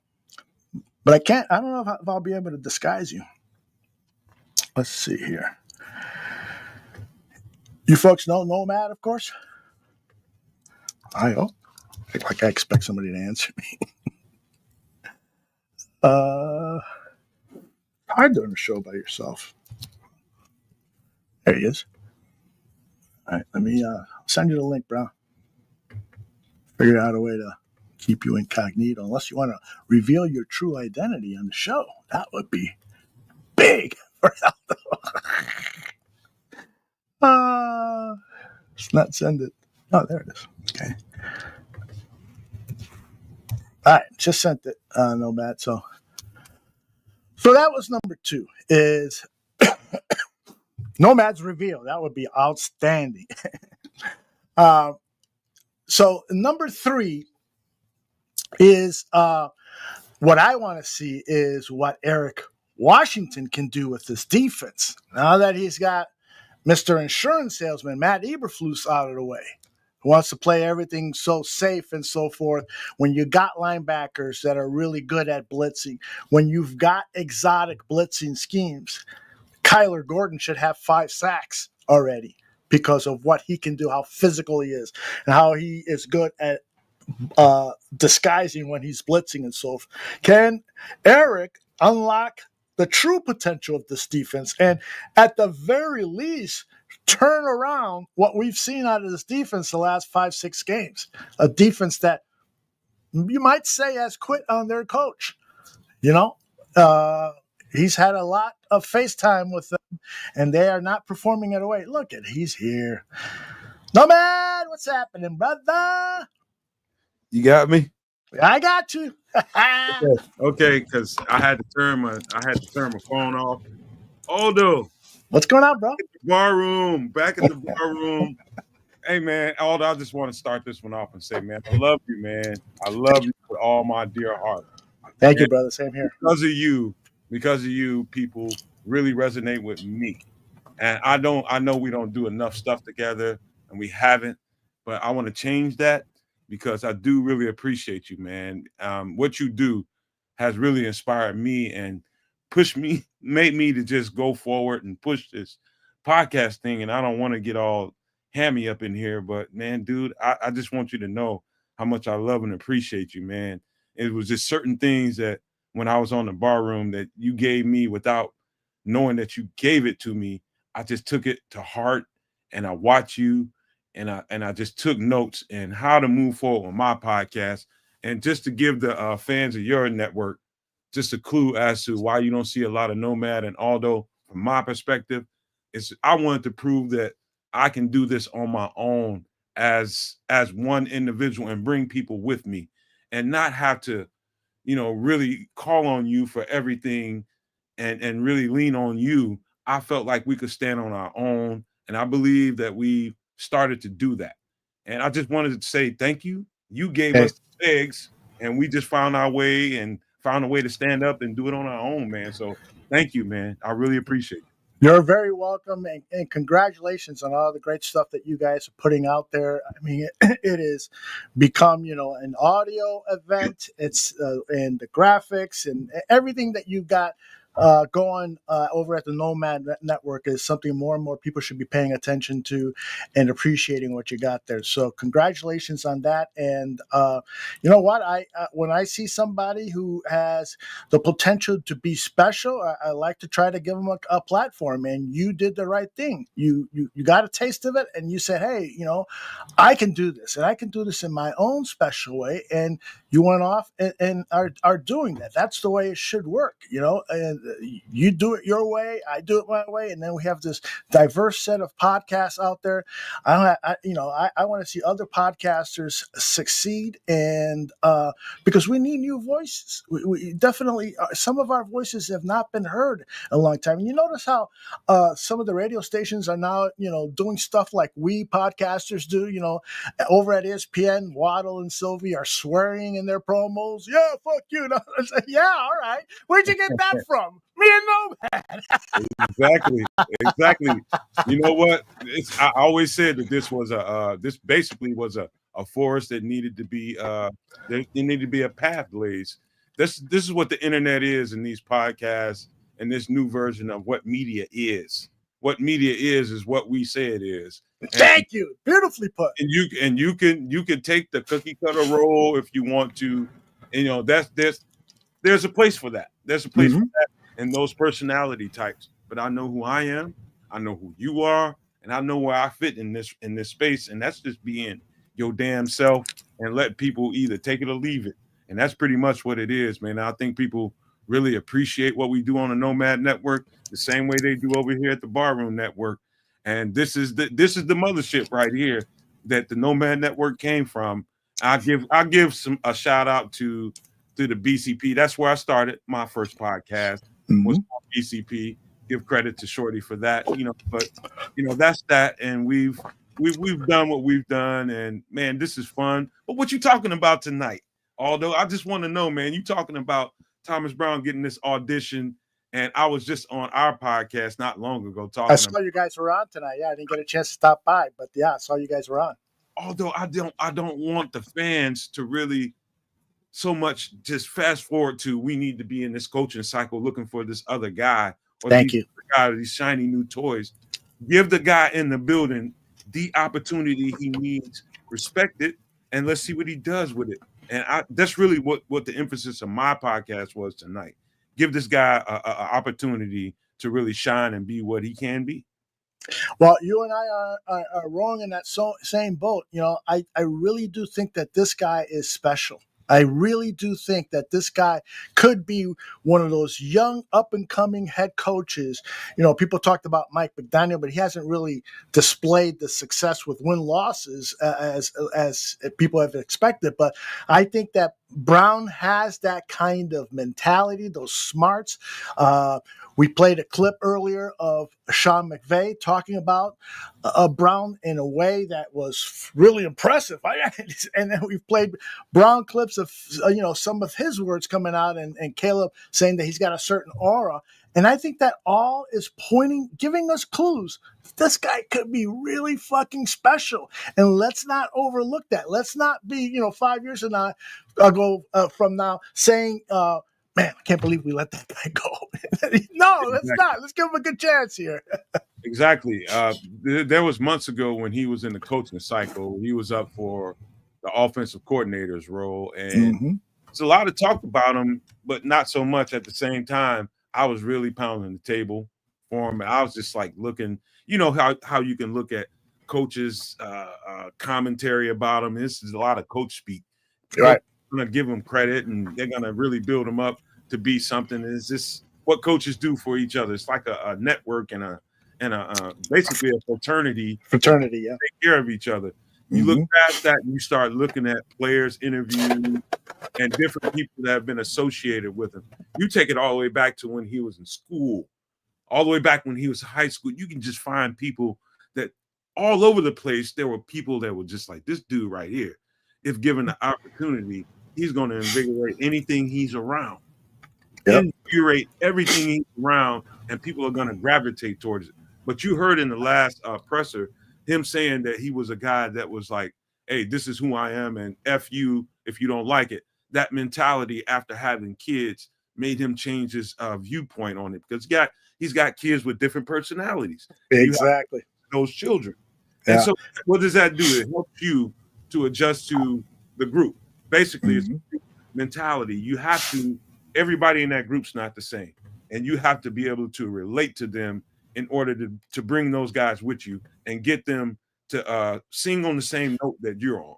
But I can't. I don't know if I'll be able to disguise you. Let's see here. You folks know Nomad, of course? I hope. Like I expect somebody to answer me. Hard doing a show by yourself. There he is. All right, let me send you the link, bro. Figure out a way to keep you incognito, unless you want to reveal your true identity on the show. That would be big for Aldo. Let's not send it. Oh, there it is. Okay. All right, just sent it, Nomad. So that was number 2, is Nomad's reveal. That would be outstanding. So number 3 is what I want to see is what Eric Washington can do with this defense. Now that he's got Mr. Insurance Salesman Matt Eberflus out of the way, who wants to play everything so safe and so forth. When you got linebackers that are really good at blitzing, when you've got exotic blitzing schemes, Kyler Gordon should have 5 sacks already because of what he can do, how physical he is, and how he is good at disguising when he's blitzing and so forth. Can Eric unlock the true potential of this defense and at the very least turn around what we've seen out of this defense the last 5-6 games, a defense that you might say has quit on their coach. He's had a lot of FaceTime with them and they are not performing at away. Look at, he's here. Nomad, what's happening, brother? You got me? I got you. Okay, because I had to turn my phone off. Aldo, what's going on, bro? Back at the bar room. Hey, man, Aldo, I just want to start this one off and say, man, I love you, man. I love you with all my dear heart. Thank you, brother. Same here. Because of you, people really resonate with me. And I know we don't do enough stuff together, and we haven't, but I want to change that because I do really appreciate you, man. What you do has really inspired me and made me to just go forward and push this podcast thing. And I don't want to get all hammy up in here, but man, dude, I just want you to know how much I love and appreciate you, man. It was just certain things that when I was on the bar room that you gave me without knowing that you gave it to me, I just took it to heart and I watch you and I just took notes and how to move forward on my podcast. And just to give the fans of your network just a clue as to why you don't see a lot of Nomad and Aldo from my perspective, is I wanted to prove that I can do this on my own as one individual and bring people with me and not have to, really call on you for everything and really lean on you. I felt like we could stand on our own. And I believe that we started to do that. And I just wanted to say thank you. You gave us the legs and we just found our way and found a way to stand up and do it on our own, man. So thank you, man. I really appreciate it. You're very welcome, and congratulations on all the great stuff that you guys are putting out there. I mean, it has become, an audio event. It's and the graphics and everything that you got going over at the Nomad Network is something more and more people should be paying attention to and appreciating what you got there. So, congratulations on that. And you know what? I when I see somebody who has the potential to be special, I like to try to give them a platform. And you did the right thing. You got a taste of it, and you said, "Hey, I can do this, and I can do this in my own special way." And you went off and are doing that. That's the way it should work, And you do it your way, I do it my way, and then we have this diverse set of podcasts out there. I want to see other podcasters succeed, and because we need new voices. We definitely some of our voices have not been heard in a long time. And you notice how some of the radio stations are now, doing stuff like we podcasters do. Over at ESPN, Waddle and Sylvie are swearing in their promos. Yeah, fuck you. Yeah, all right. Where'd you get that from? Me and Nomad. Exactly. You know what? I always said that this was this basically was a forest that needed to be there needed to be a path blazed. This is what the internet is, in these podcasts and this new version of what media is. What media is what we say it is. Thank you. Beautifully put. And you can take the cookie cutter role if you want to. There's a place for that. There's a place for that and those personality types. But I know who I am. I know who you are, and I know where I fit in this space. And that's just being your damn self and let people either take it or leave it. And that's pretty much what it is, man. I think people really appreciate what we do on the Nomad Network the same way they do over here at the Barroom Network. And this is the mothership right here that the Nomad Network came from. I'll give a shout out to the BCP. That's where I started my first podcast. Was BCP. Give credit to Shorty for that. But that's that. And we've done what we've done. And man, this is fun. But what you talking about tonight? Aldo, I just want to know, man. You talking about Thomas Brown getting this audition? And I was just on our podcast not long ago talking. I saw you guys were on tonight. Yeah, I didn't get a chance to stop by, but yeah, I saw you guys were on. Although I don't want the fans to really so much just fast forward to we need to be in this coaching cycle looking for this other guy or these shiny new toys. Give the guy in the building the opportunity he needs, respect it, and let's see what he does with it. And that's really what the emphasis of my podcast was tonight. Give this guy an opportunity to really shine and be what he can be. Well, you and I are wrong in that same boat. I really do think that this guy is special. I really do think that this guy could be one of those young up-and-coming head coaches. People talked about Mike McDaniel, but he hasn't really displayed the success with win-losses as people have expected. But I think that Brown has that kind of mentality, those smarts. We played a clip earlier of Sean McVay talking about Brown in a way that was really impressive. And then we've played Brown clips of some of his words coming out, and Caleb saying that he's got a certain aura. And I think that all is giving us clues. This guy could be really fucking special. And let's not overlook that. Let's not be, 5 years from now saying, man, I can't believe we let that guy go. No, let's not. Let's give him a good chance here. Exactly. There was months ago when he was in the coaching cycle. He was up for the offensive coordinator's role. And it's a lot of talk about him, but not so much at the same time. I was really pounding the table for him. I was just like looking, how you can look at coaches' commentary about him. This is a lot of coach speak. Right. Going to give him credit, and they're going to really build him up to be something. Is this what coaches do for each other? It's like a network and a basically a fraternity. Fraternity, yeah. Take care of each other. You look past that and you start looking at players' interviews and different people that have been associated with him. You take it all the way back to when he was in school, all the way back when he was in high school. You can just find people that all over the place. There were people that were just like, this dude right here, if given the opportunity, he's going to invigorate anything he's around. Yep. Invigorate everything he's around and people are going to gravitate towards it. But you heard in the last presser him saying that he was a guy that was like, hey, this is who I am, and F you if you don't like it. That mentality after having kids made him change his viewpoint on it, because he's got kids with different personalities. Exactly. Those children. Yeah. And so what does that do? It helps you to adjust to the group. Basically, it's mentality. You have to, everybody in that group's not the same. And you have to be able to relate to them in order to bring those guys with you and get them to sing on the same note that you're on.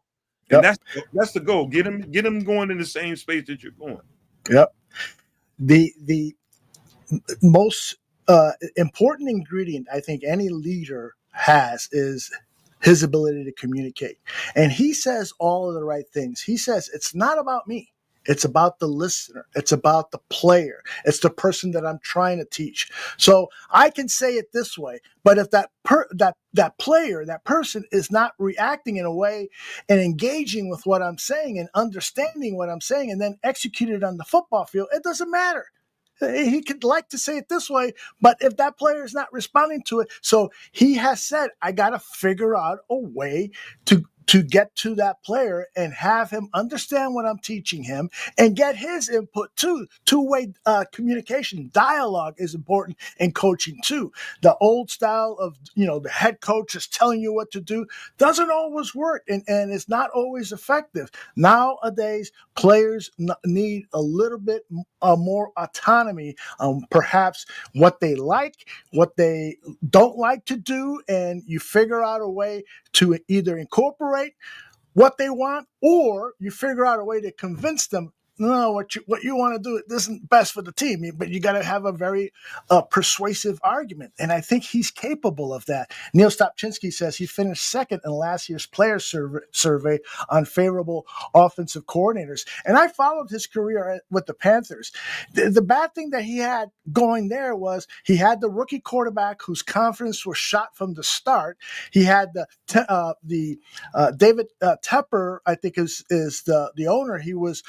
And that's the goal. Get them going in the same space that you're going. Yep. The most important ingredient I think any leader has is his ability to communicate. And he says all of the right things. He says, it's not about me. It's about the listener. It's about the player. It's the person that I'm trying to teach. So I can say it this way, but if that player, that person is not reacting in a way and engaging with what I'm saying and understanding what I'm saying and then execute it on the football field, it doesn't matter. He could like to say it this way, but if that player is not responding to it, so he has said, I got to figure out a way to get to that player and have him understand what I'm teaching him and get his input too. Two-way communication, dialogue is important in coaching too. The old style of, the head coach is telling you what to do doesn't always work and it's not always effective. Nowadays, players need a little bit more autonomy, perhaps what they like, what they don't like to do, and you figure out a way to either incorporate what they want, or you figure out a way to convince them, no, what you want to do isn't best for the team, but you got to have a very persuasive argument. And I think he's capable of that. Neil Stopchinski says he finished second in last year's player survey on favorable offensive coordinators. And I followed his career with the Panthers. The bad thing that he had going there was he had the rookie quarterback whose confidence was shot from the start. He had the David Tepper, I think is the owner. He was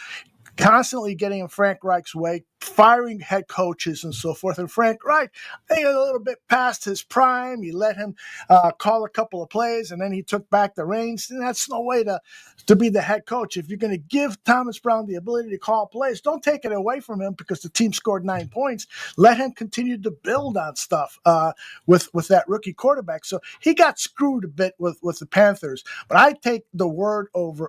constantly getting in Frank Reich's way, firing head coaches and so forth. And Frank Reich, I think, a little bit past his prime. He let him call a couple of plays, and then he took back the reins. And that's no way to be the head coach. If you're going to give Thomas Brown the ability to call plays, don't take it away from him because the team scored 9 points. Let him continue to build on stuff with that rookie quarterback. So he got screwed a bit with the Panthers. But I take the word of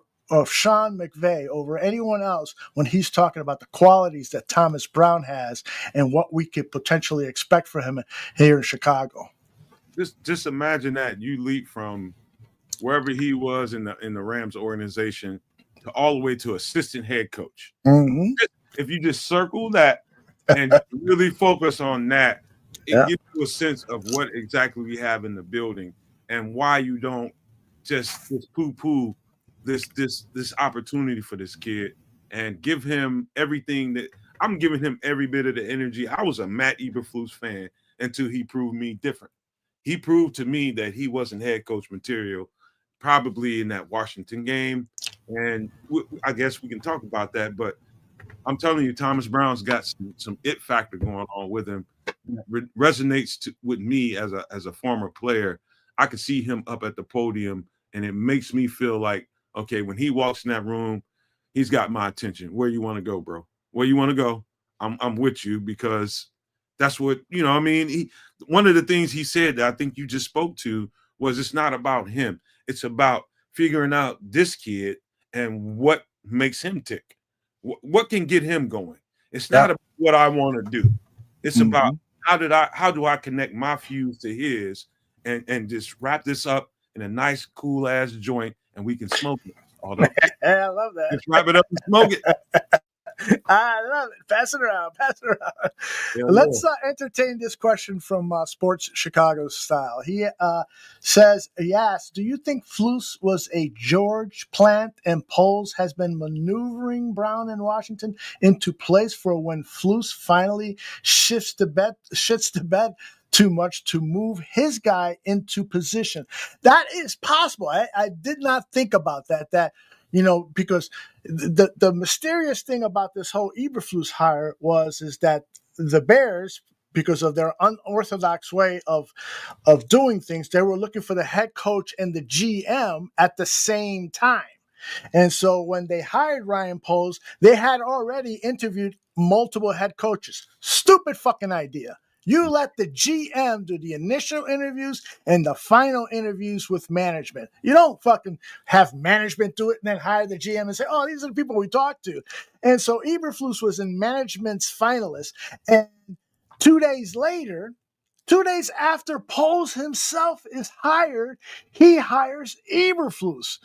Sean McVay over anyone else when he's talking about the qualities that Thomas Brown has and what we could potentially expect for him here in Chicago. Just imagine that you leap from wherever he was in the Rams organization to all the way to assistant head coach. Mm-hmm. If you just circle that and really focus on that, it gives you a sense of what exactly we have in the building and why you don't just poo-poo this opportunity for this kid and give him everything that I'm giving him, every bit of the energy. I was a Matt Eberflus fan until he proved me different. He proved to me that he wasn't head coach material, probably in that Washington game. And I guess we can talk about that, but I'm telling you, Thomas Brown's got some it factor going on with him that resonates with me as a former player. I could see him up at the podium, and it makes me feel like, okay, when he walks in that room, he's got my attention. Where you want to go, bro? Where you want to go? I'm with you, because that's what, I mean, one of the things he said that I think you just spoke to was it's not about him. It's about figuring out this kid and what makes him tick. What can get him going? It's not about what I want to do. It's about how do I connect my fuse to his and just wrap this up in a nice, cool ass joint, and we can smoke it. I love that. Just wrap it up and smoke it. I love it. Pass it around. Yeah, Let's entertain this question from Sports Chicago Style. He asked, do you think Flus was a George plant and Poles has been maneuvering Brown in Washington into place for when Flus finally shits the bed too much to move his guy into position? That is possible. I did not think about that, because the mysterious thing about this whole Eberflus hire is that the Bears because of their unorthodox way of doing things. They were looking for the head coach and the GM at the same time. And so when they hired Ryan Poles, they had already interviewed multiple head coaches. Stupid fucking idea. You let the GM do the initial interviews and the final interviews with management. You don't fucking have management do it and then hire the GM and say, oh, these are the people we talked to. And so Eberflus was in management's finalists. And 2 days later, 2 days after Poles himself is hired, he hires Eberflus.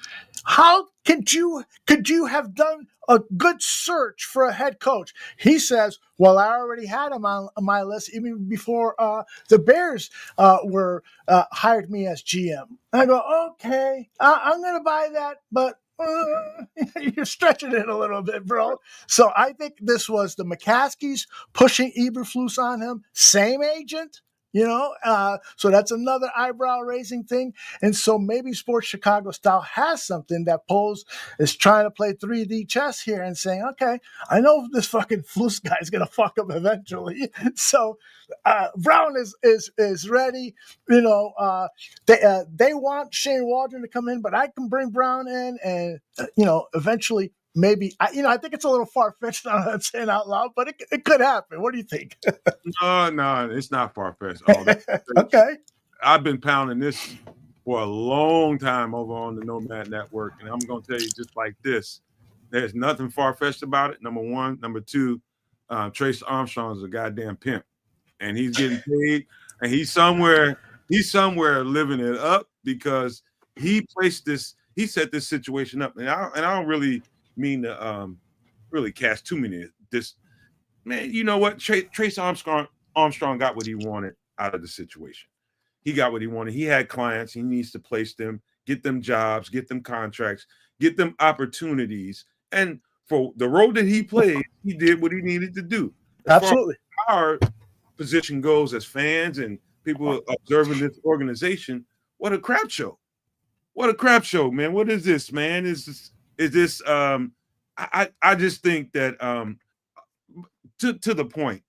How could you have done a good search for a head coach? He says, well, I already had him on my list even before the Bears were hired me as GM. And I go, okay, I'm going to buy that, but you're stretching it a little bit, bro. So I think this was the McCaskies pushing Eberflus on him. Same agent. So that's another eyebrow-raising thing. And so maybe Sports Chicago style has something that Poles is trying to play 3D chess here and saying, okay, I know this fucking Flus guy is going to fuck up eventually. So Brown is ready. They want Shane Waldron to come in, but I can bring Brown in and, eventually maybe, I think it's a little far-fetched now that I'm saying out loud, but it could happen. What do you think? No, it's not far-fetched. Okay. I've been pounding this for a long time over on the Nomad Network, and I'm going to tell you just like this. There's nothing far-fetched about it, number one. Number two, Trace Armstrong is a goddamn pimp, and he's getting paid, and he's somewhere living it up because he set this situation up. And I don't really mean to really cast too many this man. You know what? Trace Armstrong got what he wanted out of the situation. He got what he wanted. He had clients. He needs to place them, get them jobs, get them contracts, get them opportunities. And for the role that he played, he did what he needed to do. Absolutely. Our position goes as fans and people observing this organization, what a crap show. What a crap show, man. What is this, man? Is this I just think that to the point,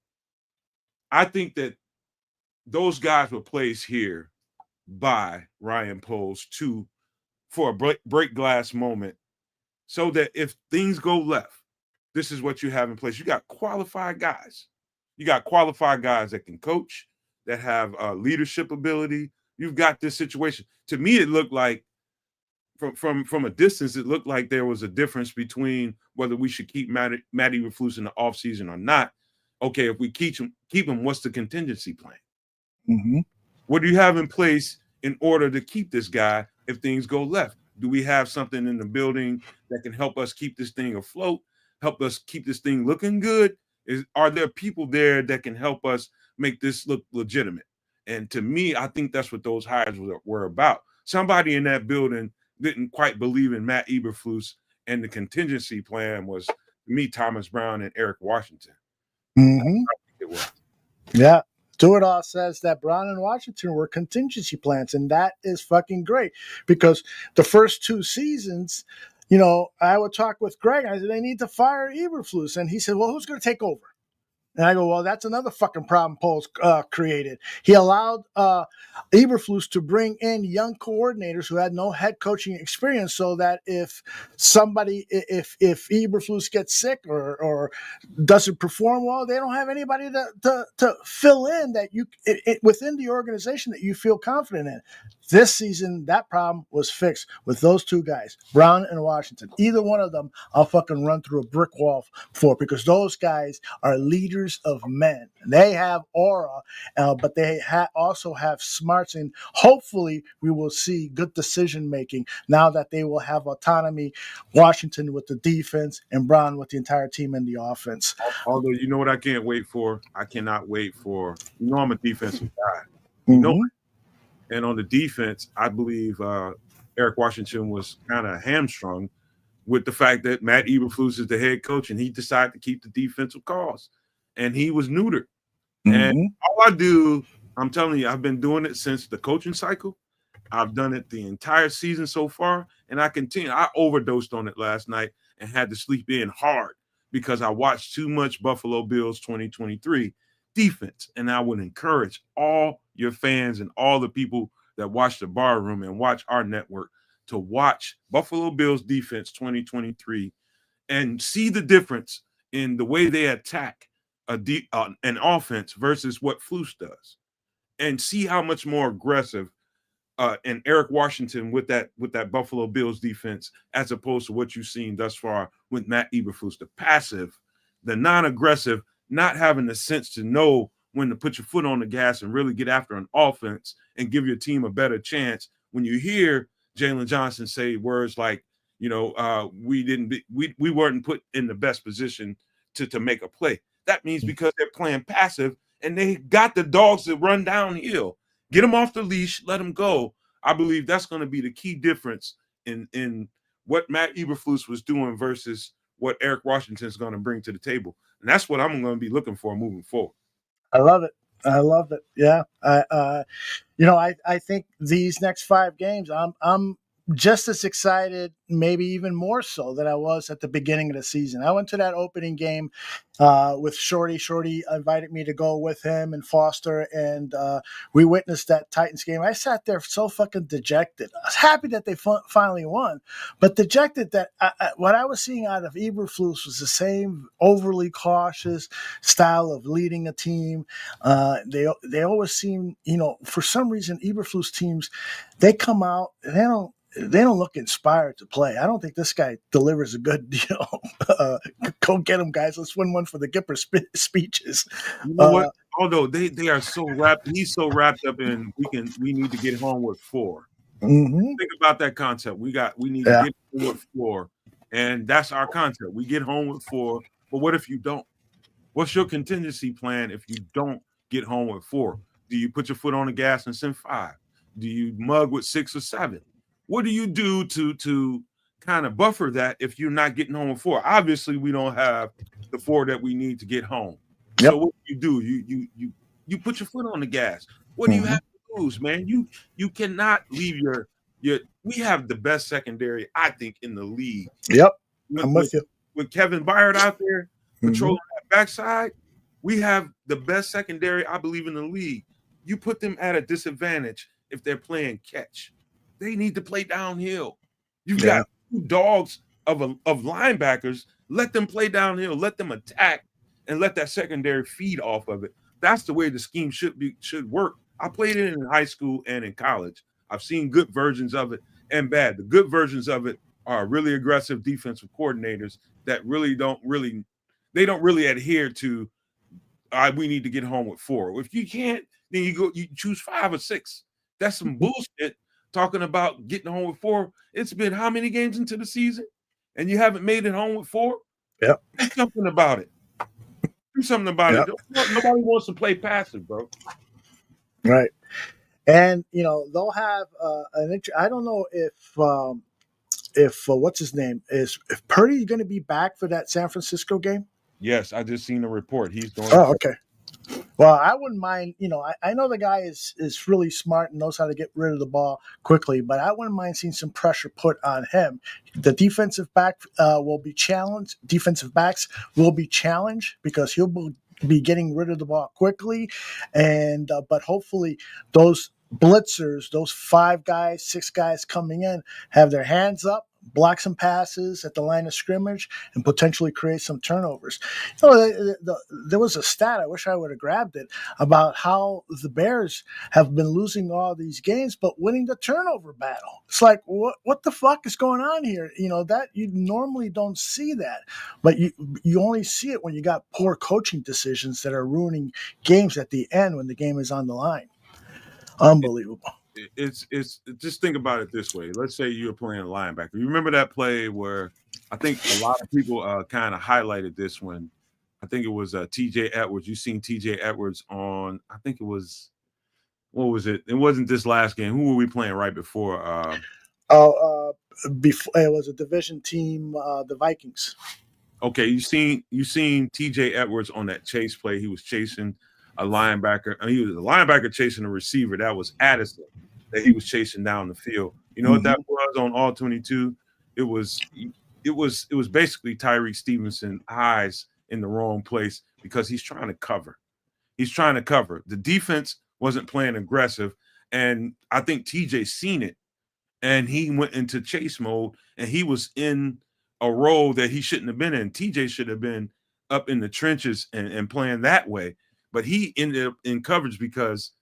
I think that those guys were placed here by Ryan Poles for a break glass moment so that if things go left, this is what you have in place. You got qualified guys. You got qualified guys that can coach, that have leadership ability. You've got this situation. To me, it looked like from a distance, it looked like there was a difference between whether we should keep Matt Eberflus in the offseason or not. Okay, if we keep him, what's the contingency plan? Mm-hmm. What do you have in place in order to keep this guy if things go left? Do we have something in the building that can help us keep this thing afloat, help us keep this thing looking good? Are there people there that can help us make this look legitimate? And to me, I think that's what those hires were about. Somebody in that building didn't quite believe in Matt Eberflus, and the contingency plan was, to me, Thomas Brown and Eric Washington. Mm-hmm. It was. Yeah. Stewart says that Brown and Washington were contingency plans, and that is fucking great because the first two seasons, I would talk with Greg. I said, they need to fire Eberflus. And he said, well, who's going to take over? And I go, well, that's another fucking problem Poles created. He allowed Eberflus to bring in young coordinators who had no head coaching experience, so that if Eberflus gets sick or doesn't perform well, they don't have anybody to fill in that within the organization that you feel confident in. This season, that problem was fixed with those two guys, Brown and Washington. Either one of them, I'll fucking run through a brick wall for, because those guys are leaders of men. They have aura, but they also have smarts, and hopefully we will see good decision making now that they will have autonomy. Washington with the defense and Brown with the entire team in the offense. Although, you know what I can't wait for? I cannot wait for, I'm a defensive guy. Mm-hmm. And on the defense, I believe Eric Washington was kind of hamstrung with the fact that Matt Eberflus is the head coach, and he decided to keep the defensive calls, and he was neutered. Mm-hmm. And all I do, I'm telling you, I've been doing it since the coaching cycle. I've done it the entire season so far, and I continue. I overdosed on it last night and had to sleep in hard because I watched too much Buffalo Bills 2023. defense. And I would encourage all your fans and all the people that watch the Bar Room and watch our network to watch Buffalo Bills defense 2023 and see the difference in the way they attack an offense versus what Flus does, and see how much more aggressive and Eric Washington with that Buffalo Bills defense, as opposed to what you've seen thus far with Matt Eberflus, the passive, the non-aggressive, not having the sense to know when to put your foot on the gas and really get after an offense and give your team a better chance. When you hear Jalen Johnson say words like, we weren't put in the best position to make a play. That means because they're playing passive and they got the dogs that run downhill. Get them off the leash, let them go. I believe that's going to be the key difference in what Matt Eberflus was doing versus what Eric Washington is going to bring to the table. And that's what I'm going to be looking for moving forward. I love it. Yeah. I think these next 5 games, I'm just as excited, maybe even more so than I was at the beginning of the season. I went to that opening game with Shorty. Shorty invited me to go with him and Foster, and we witnessed that Titans game. I sat there so fucking dejected. I was happy that they finally won, but dejected that what I was seeing out of Eberflus was the same overly cautious style of leading a team. They always seem, for some reason, Eberflus teams, they come out, they don't look inspired to play. I don't think this guy delivers a good deal. Go get him, guys. Let's win one for the Gipper speeches. You know what? Although they are so wrapped, he's so wrapped up in we need to get home with 4. Mm-hmm. Think about that concept. We need to get home with 4, and that's our concept. We get home with 4. But what if you don't? What's your contingency plan if you don't get home with 4? Do you put your foot on the gas and send 5? Do you mug with 6 or 7? What do you do to kind of buffer that if you're not getting home with 4? Obviously, we don't have the 4 that we need to get home. Yep. So what do? You put your foot on the gas. What do you have to lose, man? You cannot leave your. We have the best secondary, I think, in the league. Yep, I'm with you. With Kevin Byard out there controlling that backside, we have the best secondary, I believe, in the league. You put them at a disadvantage if they're playing catch. They need to play downhill. You've got 2 dogs of linebackers. Let them play downhill. Let them attack, and let that secondary feed off of it. That's the way the scheme should work. I played it in high school and in college. I've seen good versions of it and bad. The good versions of it are really aggressive defensive coordinators that don't really adhere to. We need to get home with 4. If you can't, then you choose 5 or 6. That's some bullshit. Talking about getting home with 4. It's been how many games into the season, and you haven't made it home with 4? Yep. Do something about it. Do something about it. Nobody wants to play passive, bro. Right. And they'll have I don't know if what's his name is Purdy going to be back for that San Francisco game. Yes, I just seen a report. He's doing. Oh, okay. Well, I wouldn't mind, I know the guy is really smart and knows how to get rid of the ball quickly, but I wouldn't mind seeing some pressure put on him. The defensive backs will be challenged because he'll be getting rid of the ball quickly. And but hopefully those blitzers, those 5 guys, 6 guys coming in, have their hands up, block some passes at the line of scrimmage, and potentially create some turnovers. There was a stat, I wish I would have grabbed it, about how the Bears have been losing all these games but winning the turnover battle. It's like, what the fuck is going on here? That you normally don't see that, but you only see it when you got poor coaching decisions that are ruining games at the end when the game is on the line. Unbelievable. It's just think about it this way. Let's say you're playing linebacker. You remember that play where I think a lot of people kind of highlighted this one. I think it was TJ Edwards. You seen TJ Edwards on, I think it was, what was it? It wasn't this last game. Who were we playing right before? Before it was a division team, the Vikings. Okay, you seen TJ Edwards on that chase play. He was chasing a linebacker. He was a linebacker chasing a receiver. That was Addison that he was chasing down the field. You know what that was on all 22? It was basically Tyreek Stevenson eyes in the wrong place because he's trying to cover. He's trying to cover. The defense wasn't playing aggressive, and I think TJ seen it, and he went into chase mode, and he was in a role that he shouldn't have been in. TJ should have been up in the trenches and playing that way, but he ended up in coverage because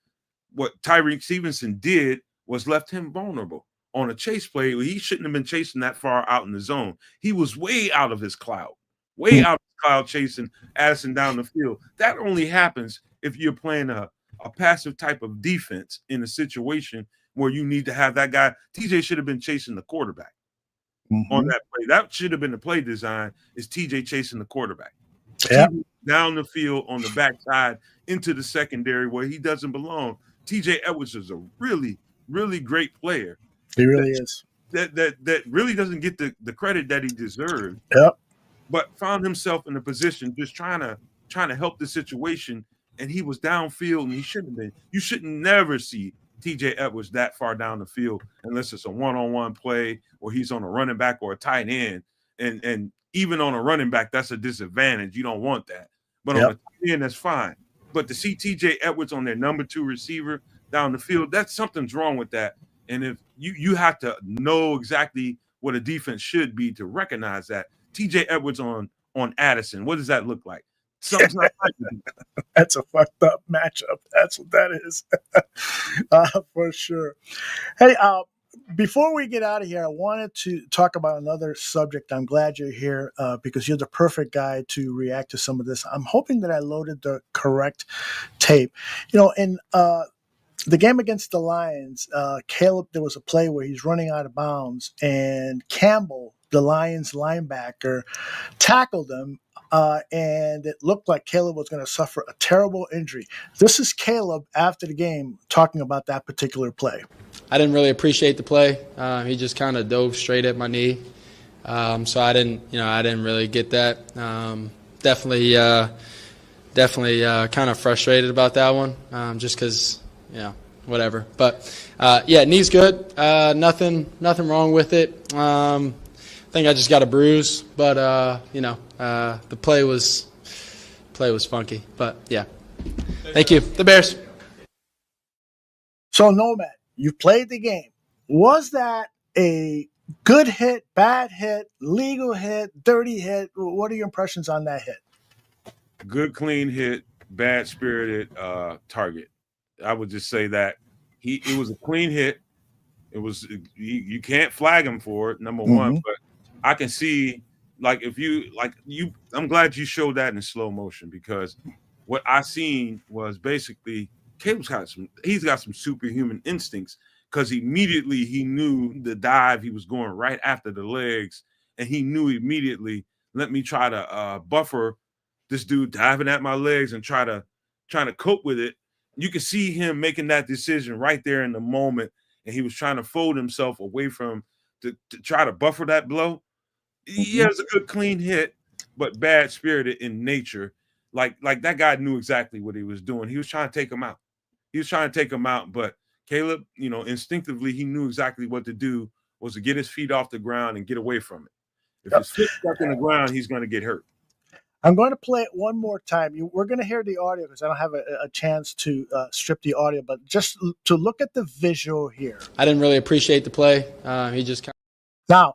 what Tyreek Stevenson did was left him vulnerable on a chase play. He shouldn't have been chasing that far out in the zone. He was way out of his cloud, way out of his cloud chasing Addison down the field. That only happens if you're playing a passive type of defense in a situation where you need to have that guy. TJ should have been chasing the quarterback on that play. That should have been the play design, is TJ chasing the quarterback. Yeah. Down the field on the backside into the secondary where he doesn't belong. TJ Edwards is a really, really great player. He really is. That really doesn't get the credit that he deserved. Yep. But found himself in a position just trying to help the situation, and he was downfield and he shouldn't have been. You should never see TJ Edwards that far down the field unless it's a one-on-one play or he's on a running back or a tight end. And even on a running back, that's a disadvantage. You don't want that. But on a tight end, that's fine. But to see TJ Edwards on their number 2 receiver down the field, that's something's wrong with that. And if you have to know exactly what a defense should be to recognize that. TJ Edwards on Addison, what does that look like? Something's not right with it. That's a fucked up matchup. That's what that is. For sure. Hey, before we get out of here, I wanted to talk about another subject. I'm glad you're here because you're the perfect guy to react to some of this. I'm hoping that I loaded the correct tape. You know, in the game against the Lions, Caleb, there was a play where he's running out of bounds, and Campbell, the Lions linebacker, tackled him, and it looked like Caleb was going to suffer a terrible injury. This is Caleb after the game talking about that particular play. I didn't really appreciate the play. He just kind of dove straight at my knee, so I didn't really get that. Definitely kind of frustrated about that one, just because, whatever. But knee's good. Nothing wrong with it. I think I just got a bruise, but the play was funky. But yeah, thank you. The Bears. So Nomad, you played the game. Was that a good hit, bad hit, legal hit, dirty hit? What are your impressions on that hit? Good, clean hit, bad spirited target. I would just say that it was a clean hit. It was you can't flag him for it, number one, but I can see, I'm glad you showed that in slow motion, because what I seen was basically Caleb's got some superhuman instincts, because immediately he knew the dive, he was going right after the legs, and he knew immediately, let me try to buffer this dude diving at my legs and trying to cope with it. You can see him making that decision right there in the moment, and he was trying to fold himself away from to try to buffer that blow. Yeah, it was a good clean hit, but bad spirited in nature. Like that guy knew exactly what he was doing. He was trying to take him out. But Caleb, instinctively he knew exactly what to do, was to get his feet off the ground and get away from it. If his foot's stuck in the ground, he's going to get hurt. I'm going to play it one more time. We're going to hear the audio because I don't have a chance to strip the audio, but just to look at the visual here. I didn't really appreciate the play. He just now.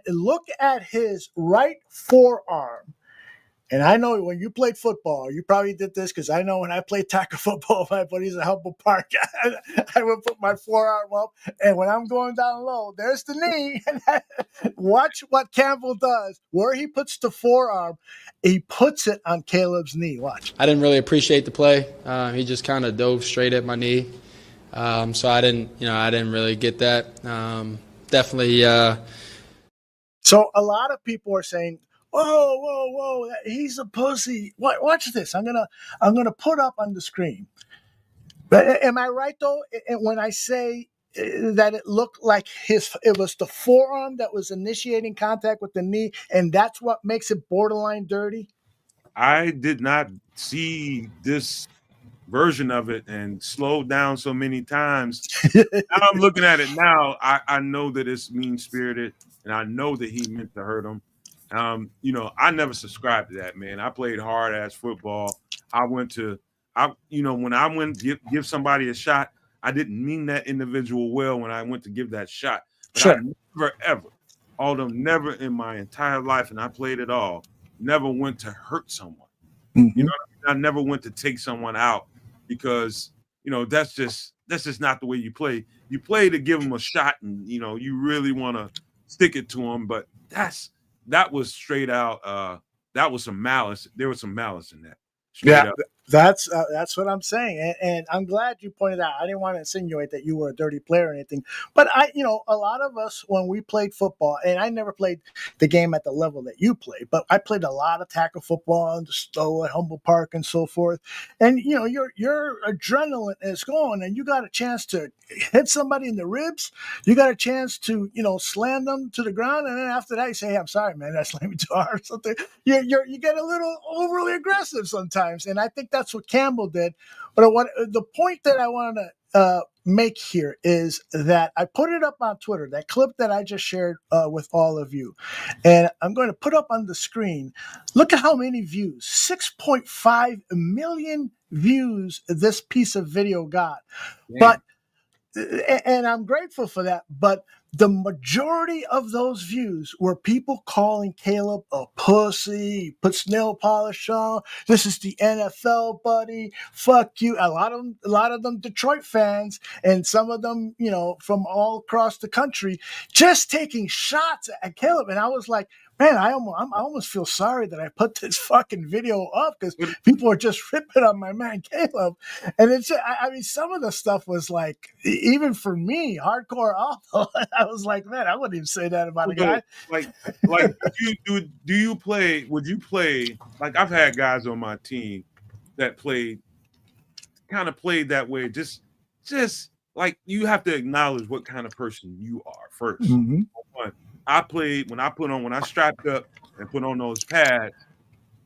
Look at his right forearm, and I know when you played football, you probably did this, because I know when I played tackle football, my buddies at Humboldt Park, I would put my forearm up, and when I'm going down low, there's the knee. Watch what Campbell does. Where he puts the forearm, he puts it on Caleb's knee. Watch. I didn't really appreciate the play. He just kind of dove straight at my knee, so I didn't really get that. So a lot of people are saying, whoa, he's a pussy. Watch this. I'm gonna put up on the screen. But am I right though? When I say that it looked like it was the forearm that was initiating contact with the knee, and that's what makes it borderline dirty? I did not see this version of it and slowed down so many times. Now I'm looking at it now. I know that it's mean-spirited, and I know that he meant to hurt him. I never subscribed to that, man. I played hard ass football. I went to when I went give somebody a shot, I didn't mean that individual well when I went to give that shot. But Sure. I never ever, although never in my entire life, and I played it all, never went to hurt someone. Mm-hmm. You know what I mean? I never went to take someone out because that's just not the way you play. You play to give them a shot, and you really want to stick it to them. But that was straight out. That was some malice. There was some malice in that. Straight up. That's what I'm saying, and I'm glad you pointed out. I didn't want to insinuate that you were a dirty player or anything, but a lot of us when we played football, and I never played the game at the level that you played, but I played a lot of tackle football in the Stowe at Humboldt Park and so forth. And your adrenaline is going, and you got a chance to hit somebody in the ribs. You got a chance to slam them to the ground, and then after that you say, "Hey, I'm sorry, man, I slammed you too hard," or something. You get a little overly aggressive sometimes, and I think that's what Campbell did. But the point that I want to make here is that I put it up on Twitter, that clip that I just shared with all of you. And I'm going to put up on the screen. Look at how many views, 6.5 million views this piece of video got. Damn. And I'm grateful for that. But the majority of those views were people calling Caleb a pussy. He puts nail polish on. This is the NFL, buddy. Fuck you. A lot of them Detroit fans, and some of them, from all across the country, just taking shots at Caleb. And I was like, man, I almost feel sorry that I put this fucking video up because people are just ripping on my man Caleb. And some of the stuff was like, even for me, hardcore Aldo, I was like, man, I wouldn't even say that about a guy. Like, do you play? Would you play? Like, I've had guys on my team that played that way. Just like, you have to acknowledge what kind of person you are first. Mm-hmm. When I strapped up and put on those pads,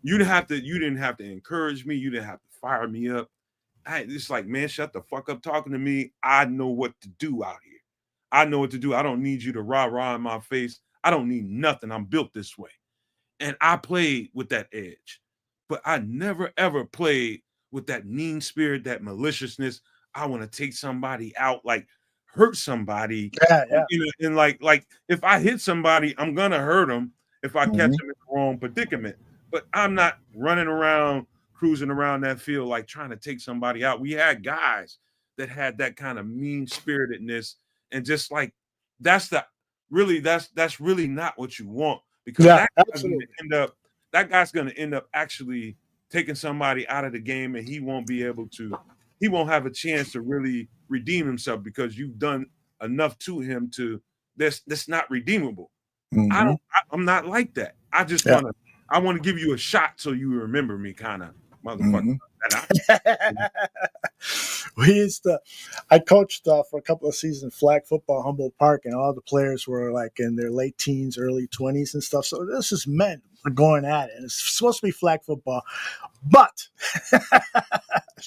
you didn't have to encourage me. You didn't have to fire me up. It's like, man, shut the fuck up talking to me. I know what to do out here. I know what to do. I don't need you to rah-rah in my face. I don't need nothing. I'm built this way. And I played with that edge. But I never, ever played with that mean spirit, that maliciousness. I want to take somebody out, like hurt somebody. Yeah. And like if I hit somebody, I'm going to hurt them if I catch them in the wrong predicament. But I'm not running around, cruising around that field like trying to take somebody out. We had guys that had that kind of mean-spiritedness, and just like that's really not what you want, because that guy's going to end up actually taking somebody out of the game, and he won't have a chance to really redeem himself because you've done enough to him that's not redeemable. Mm-hmm. I'm not like that. I just want to give you a shot so you remember me, kind of motherfucker. I coached for a couple of seasons flag football Humboldt Park, and all the players were like in their late teens, early 20s and stuff. So this is men going at it. And it's supposed to be flag football, but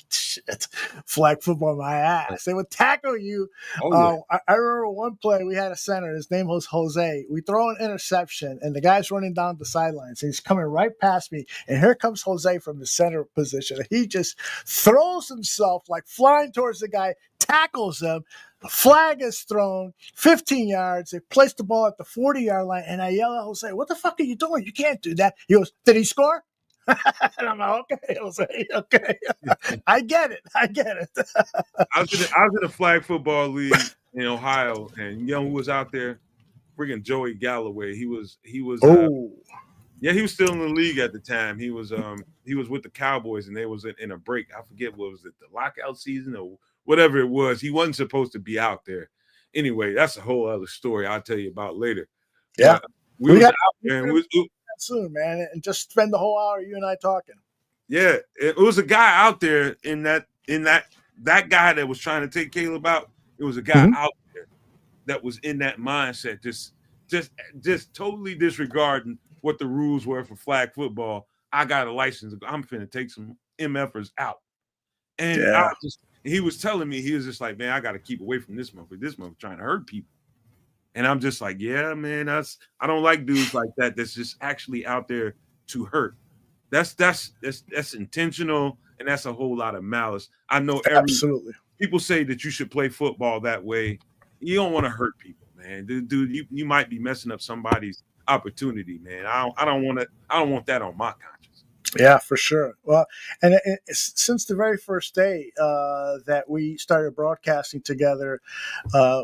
shit, flag football my ass. They would tackle you. I remember one play, we had a center. His name was Jose. We throw an interception, and the guy's running down the sidelines. And he's coming right past me, and here comes Jose from the center position. He just throws himself like flying towards the guy, tackles him. The flag is thrown 15 yards. They place the ball at the 40-yard line, and I yell at Jose, "What the fuck are you doing? You can't do that." He goes, "Did he score?" And I'm like, "Okay, Jose, okay." I get it. I was in a flag football league in Ohio, and who was out there? Freaking Joey Galloway. He was he was still in the league at the time. He was with the Cowboys, and they was in a break. I forget what was it, the lockout season or whatever it was. He wasn't supposed to be out there. Anyway, that's a whole other story I'll tell you about later. Yeah. We was out there, and soon, man, and just spend the whole hour you and I talking. Yeah, it was a guy out there in that guy that was trying to take Caleb out. It was a guy out there that was in that mindset, just totally disregarding what the rules were for flag football. I got a license. I'm finna take some MFers out. And he was telling me, he was just like, man, I got to keep away from this motherfucker. This motherfucker trying to hurt people. And I'm just like, yeah, man, I don't like dudes like that. That's just actually out there to hurt. That's intentional, and that's a whole lot of malice. I know Absolutely. people say that you should play football that way. You don't want to hurt people, man. Dude, you might be messing up somebody's opportunity, man. I don't want that on my conscience. Yeah, for sure. Well, and since the very first day that we started broadcasting together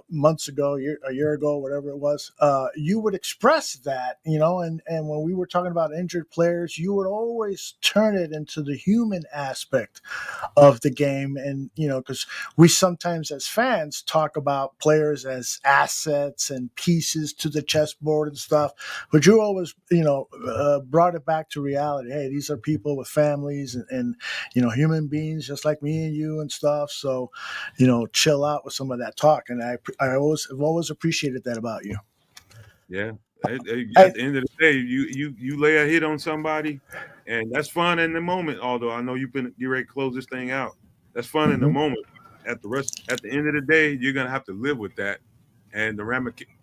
months ago, a year ago, whatever it was, you would express that, and when we were talking about injured players, you would always turn it into the human aspect of the game. And, because we sometimes as fans talk about players as assets and pieces to the chessboard and stuff, but you always, brought it back to reality. Hey, these are people with families and human beings just like me and you and stuff. So, chill out with some of that talk. And I've always appreciated that about you. Yeah. At the end of the day, you lay a hit on somebody, and that's fun in the moment. Although I know you're ready to close this thing out. That's fun in the moment. At the end of the day, you're gonna have to live with that and the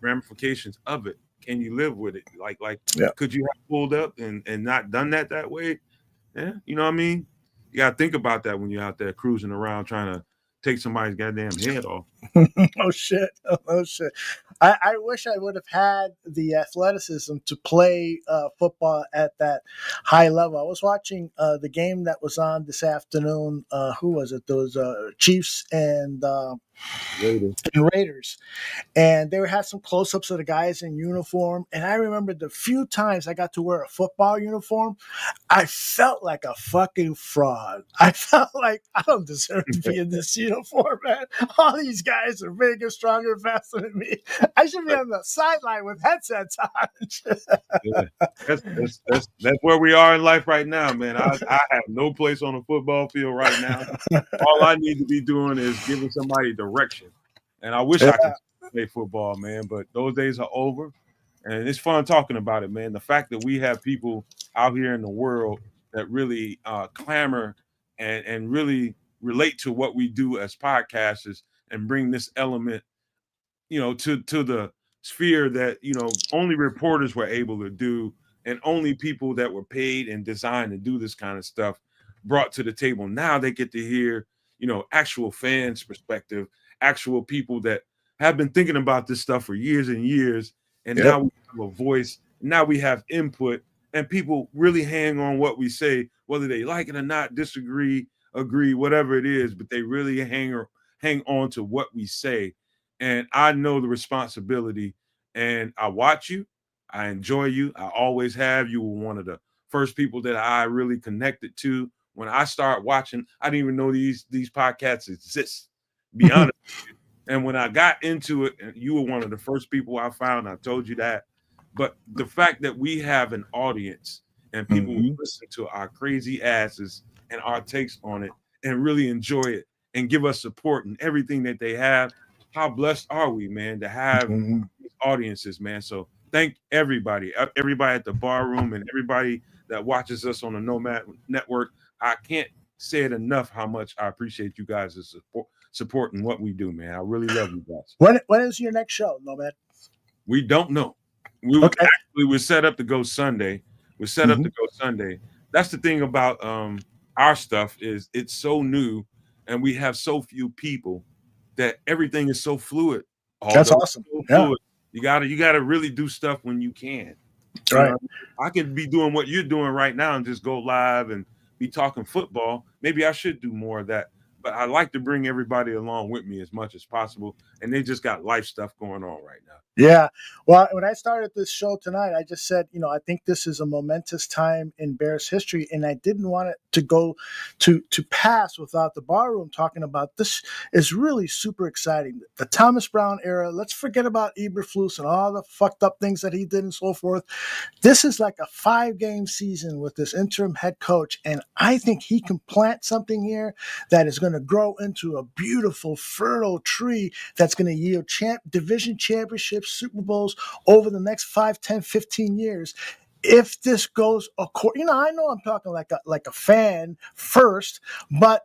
ramifications of it. Can you live with it? Could you have pulled up and not done that way? Yeah, you know what I mean? You gotta think about that when you're out there cruising around trying to take somebody's goddamn head off. Oh shit. I wish I would have had the athleticism to play football at that high level. I was watching the game that was on this afternoon. Who was it? Those Chiefs and Raiders. And they had some close-ups of the guys in uniform. And I remember the few times I got to wear a football uniform, I felt like a fucking fraud. I felt like I don't deserve to be in this uniform, man. All these guys are bigger, stronger, faster than me. I should be on the sideline with headsets on. Yeah. That's where we are in life right now, man. I have no place on the football field right now. All I need to be doing is giving somebody direction. And I wish I could play football, man, but those days are over. And it's fun talking about it, man. The fact that we have people out here in the world that really clamor and really relate to what we do as podcasters and bring this element, to the sphere that, only reporters were able to do, and only people that were paid and designed to do this kind of stuff brought to the table. Now they get to hear, actual fans' perspective, actual people that have been thinking about this stuff for years and years. And now we have a voice. Now we have input, and people really hang on what we say, whether they like it or not, disagree, agree, whatever it is, but they really hang on to what we say. And I know the responsibility, and I watch you. I enjoy you. I always have. You were one of the first people that I really connected to. When I started watching, I didn't even know these podcasts exist, be honest with you. And when I got into it, you were one of the first people I found. I told you that. But the fact that we have an audience and people listen to our crazy asses and our takes on it and really enjoy it and give us support and everything that they have, how blessed are we, man, to have these audiences, man. So thank everybody at the bar room and everybody that watches us on the Nomad Network. I can't say it enough how much I appreciate you guys' supporting what we do, man. I really love you guys. When is your next show, Nomad? We don't know. We're set up to go Sunday. We're set up to go Sunday. That's the thing about our stuff is it's so new, and we have so few people that everything is so fluid. That's awesome. So fluid. You gotta really do stuff when you can. Right. I could be doing what you're doing right now and just go live and be talking football. Maybe I should do more of that. But I like to bring everybody along with me as much as possible. And they just got life stuff going on right now. Yeah. Well, when I started this show tonight, I just said, I think this is a momentous time in Bears history. And I didn't want it to go to pass without the bar room talking about this is really super exciting. The Thomas Brown era, let's forget about Eberflus and all the fucked up things that he did and so forth. This is like a 5-game season with this interim head coach. And I think he can plant something here that is going to grow into a beautiful, fertile tree that's going to yield division championships, Super Bowls over the next 5, 10, 15 years. If this goes according, I know I'm talking like a fan first, but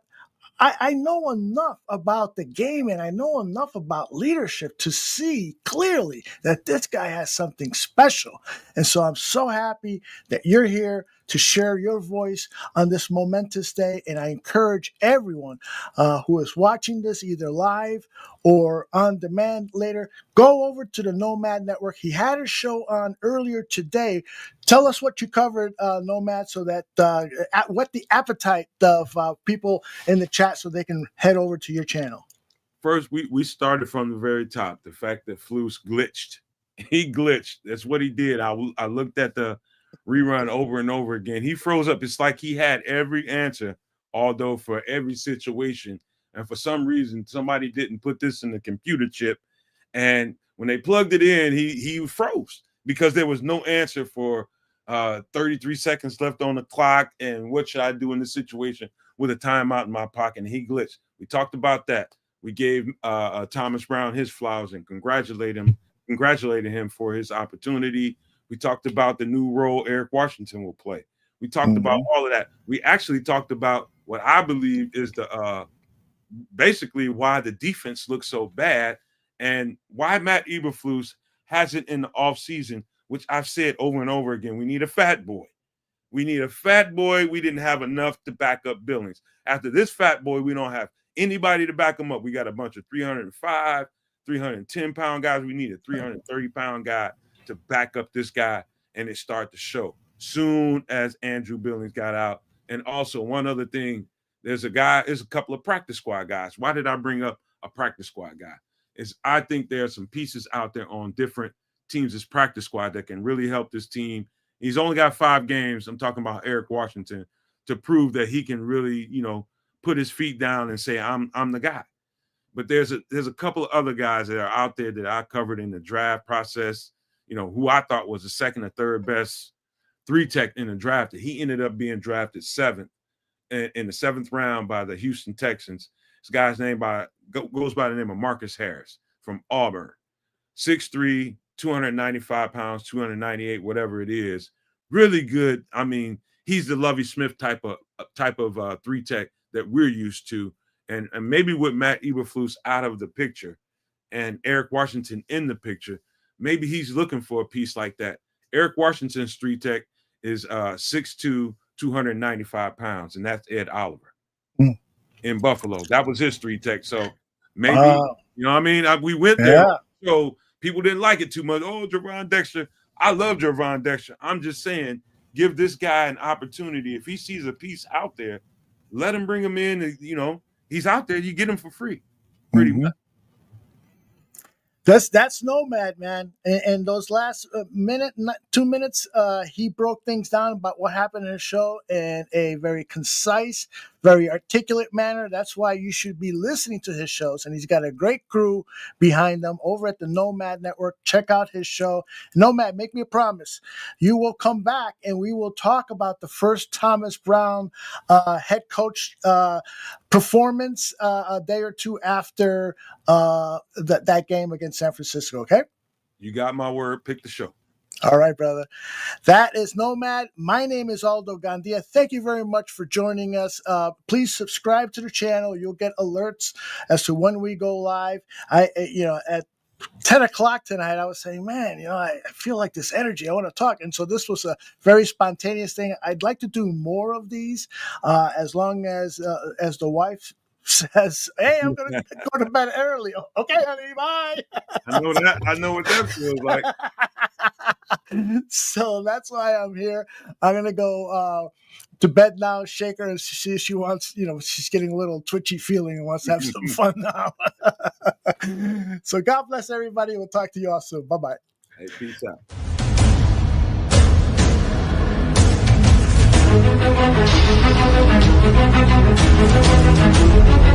I know enough about the game and I know enough about leadership to see clearly that this guy has something special. And so I'm so happy that you're here to share your voice on this momentous day. And I encourage everyone who is watching this either live or on demand later, go over to the Nomad Network. He had a show on earlier today. Tell us what you covered, Nomad, so that what the appetite of people in the chat so they can head over to your channel. First, we started from the very top. The fact that Flus glitched. He glitched. That's what he did. I looked at the rerun over and over again. He froze up. It's like he had every answer, Aldo, for every situation. And for some reason, somebody didn't put this in the computer chip. And when they plugged it in, he froze because there was no answer for 33 seconds left on the clock. And what should I do in this situation with a timeout in my pocket? And he glitched. We talked about that. We gave Thomas Brown his flowers and congratulated him for his opportunity. We talked about the new role Eric Washington will play. We talked about all of that. We actually talked about what I believe is the basically why the defense looks so bad and why Matt Eberflus hasn't in the offseason, which I've said over and over again. We need a fat boy. We need a fat boy. We didn't have enough to back up Billings. After this fat boy, we don't have anybody to back him up. We got a bunch of 305, 310-pound guys. We need a 330-pound guy to back up this guy, and it started to show soon as Andrew Billings got out. And also one other thing, there's a couple of practice squad guys. Why did I bring up a practice squad guy? I think there are some pieces out there on different teams' as practice squad that can really help this team. He's only got 5 games. I'm talking about Eric Washington to prove that he can really, put his feet down and say, I'm the guy. But there's a couple of other guys that are out there that I covered in the draft process, who I thought was the second or third best 3-tech in the draft. He ended up being drafted 7th in the 7th round by the Houston Texans. This guy's name goes by the name of Marcus Harris from Auburn. 6'3", 295 pounds, 298, whatever it is. Really good. I mean, he's the Lovie Smith type of 3-tech that we're used to. And maybe with Matt Eberflus out of the picture and Eric Washington in the picture, maybe he's looking for a piece like that. Eric Washington's 3-tech is 6'2", 295 pounds, and that's Ed Oliver in Buffalo. That was his 3-tech. So maybe, you know what I mean? We went there. Yeah. So people didn't like it too much. Oh, Javon Dexter. I love Javon Dexter. I'm just saying, give this guy an opportunity. If he sees a piece out there, let him bring him in. He's out there. You get him for free. Pretty much. That's Nomad, man. And those last 2 minutes, he broke things down about what happened in the show in a very concise, very articulate manner. That's why you should be listening to his shows. And he's got a great crew behind them over at the Nomad Network. Check out his show. Nomad, make me a promise. You will come back and we will talk about the first Thomas Brown head coach performance a day or two after that game against San Francisco, okay? You got my word. Pick the show. All right, brother. That is Nomad. My name is Aldo Gandia. Thank you very much for joining us. Please subscribe to the channel. You'll get alerts as to when we go live. At 10 o'clock tonight, I was saying, man, I feel like this energy. I want to talk. And so this was a very spontaneous thing. I'd like to do more of these as long as the wife says, hey, I'm going to go to bed early. Okay, honey, bye. I know that. I know what that feels like. So that's why I'm here. I'm going to go to bed now, shake her, and see if she wants, she's getting a little twitchy feeling and wants to have some fun now. So God bless everybody. We'll talk to you all soon. Bye-bye. Hey, peace out. Thank you.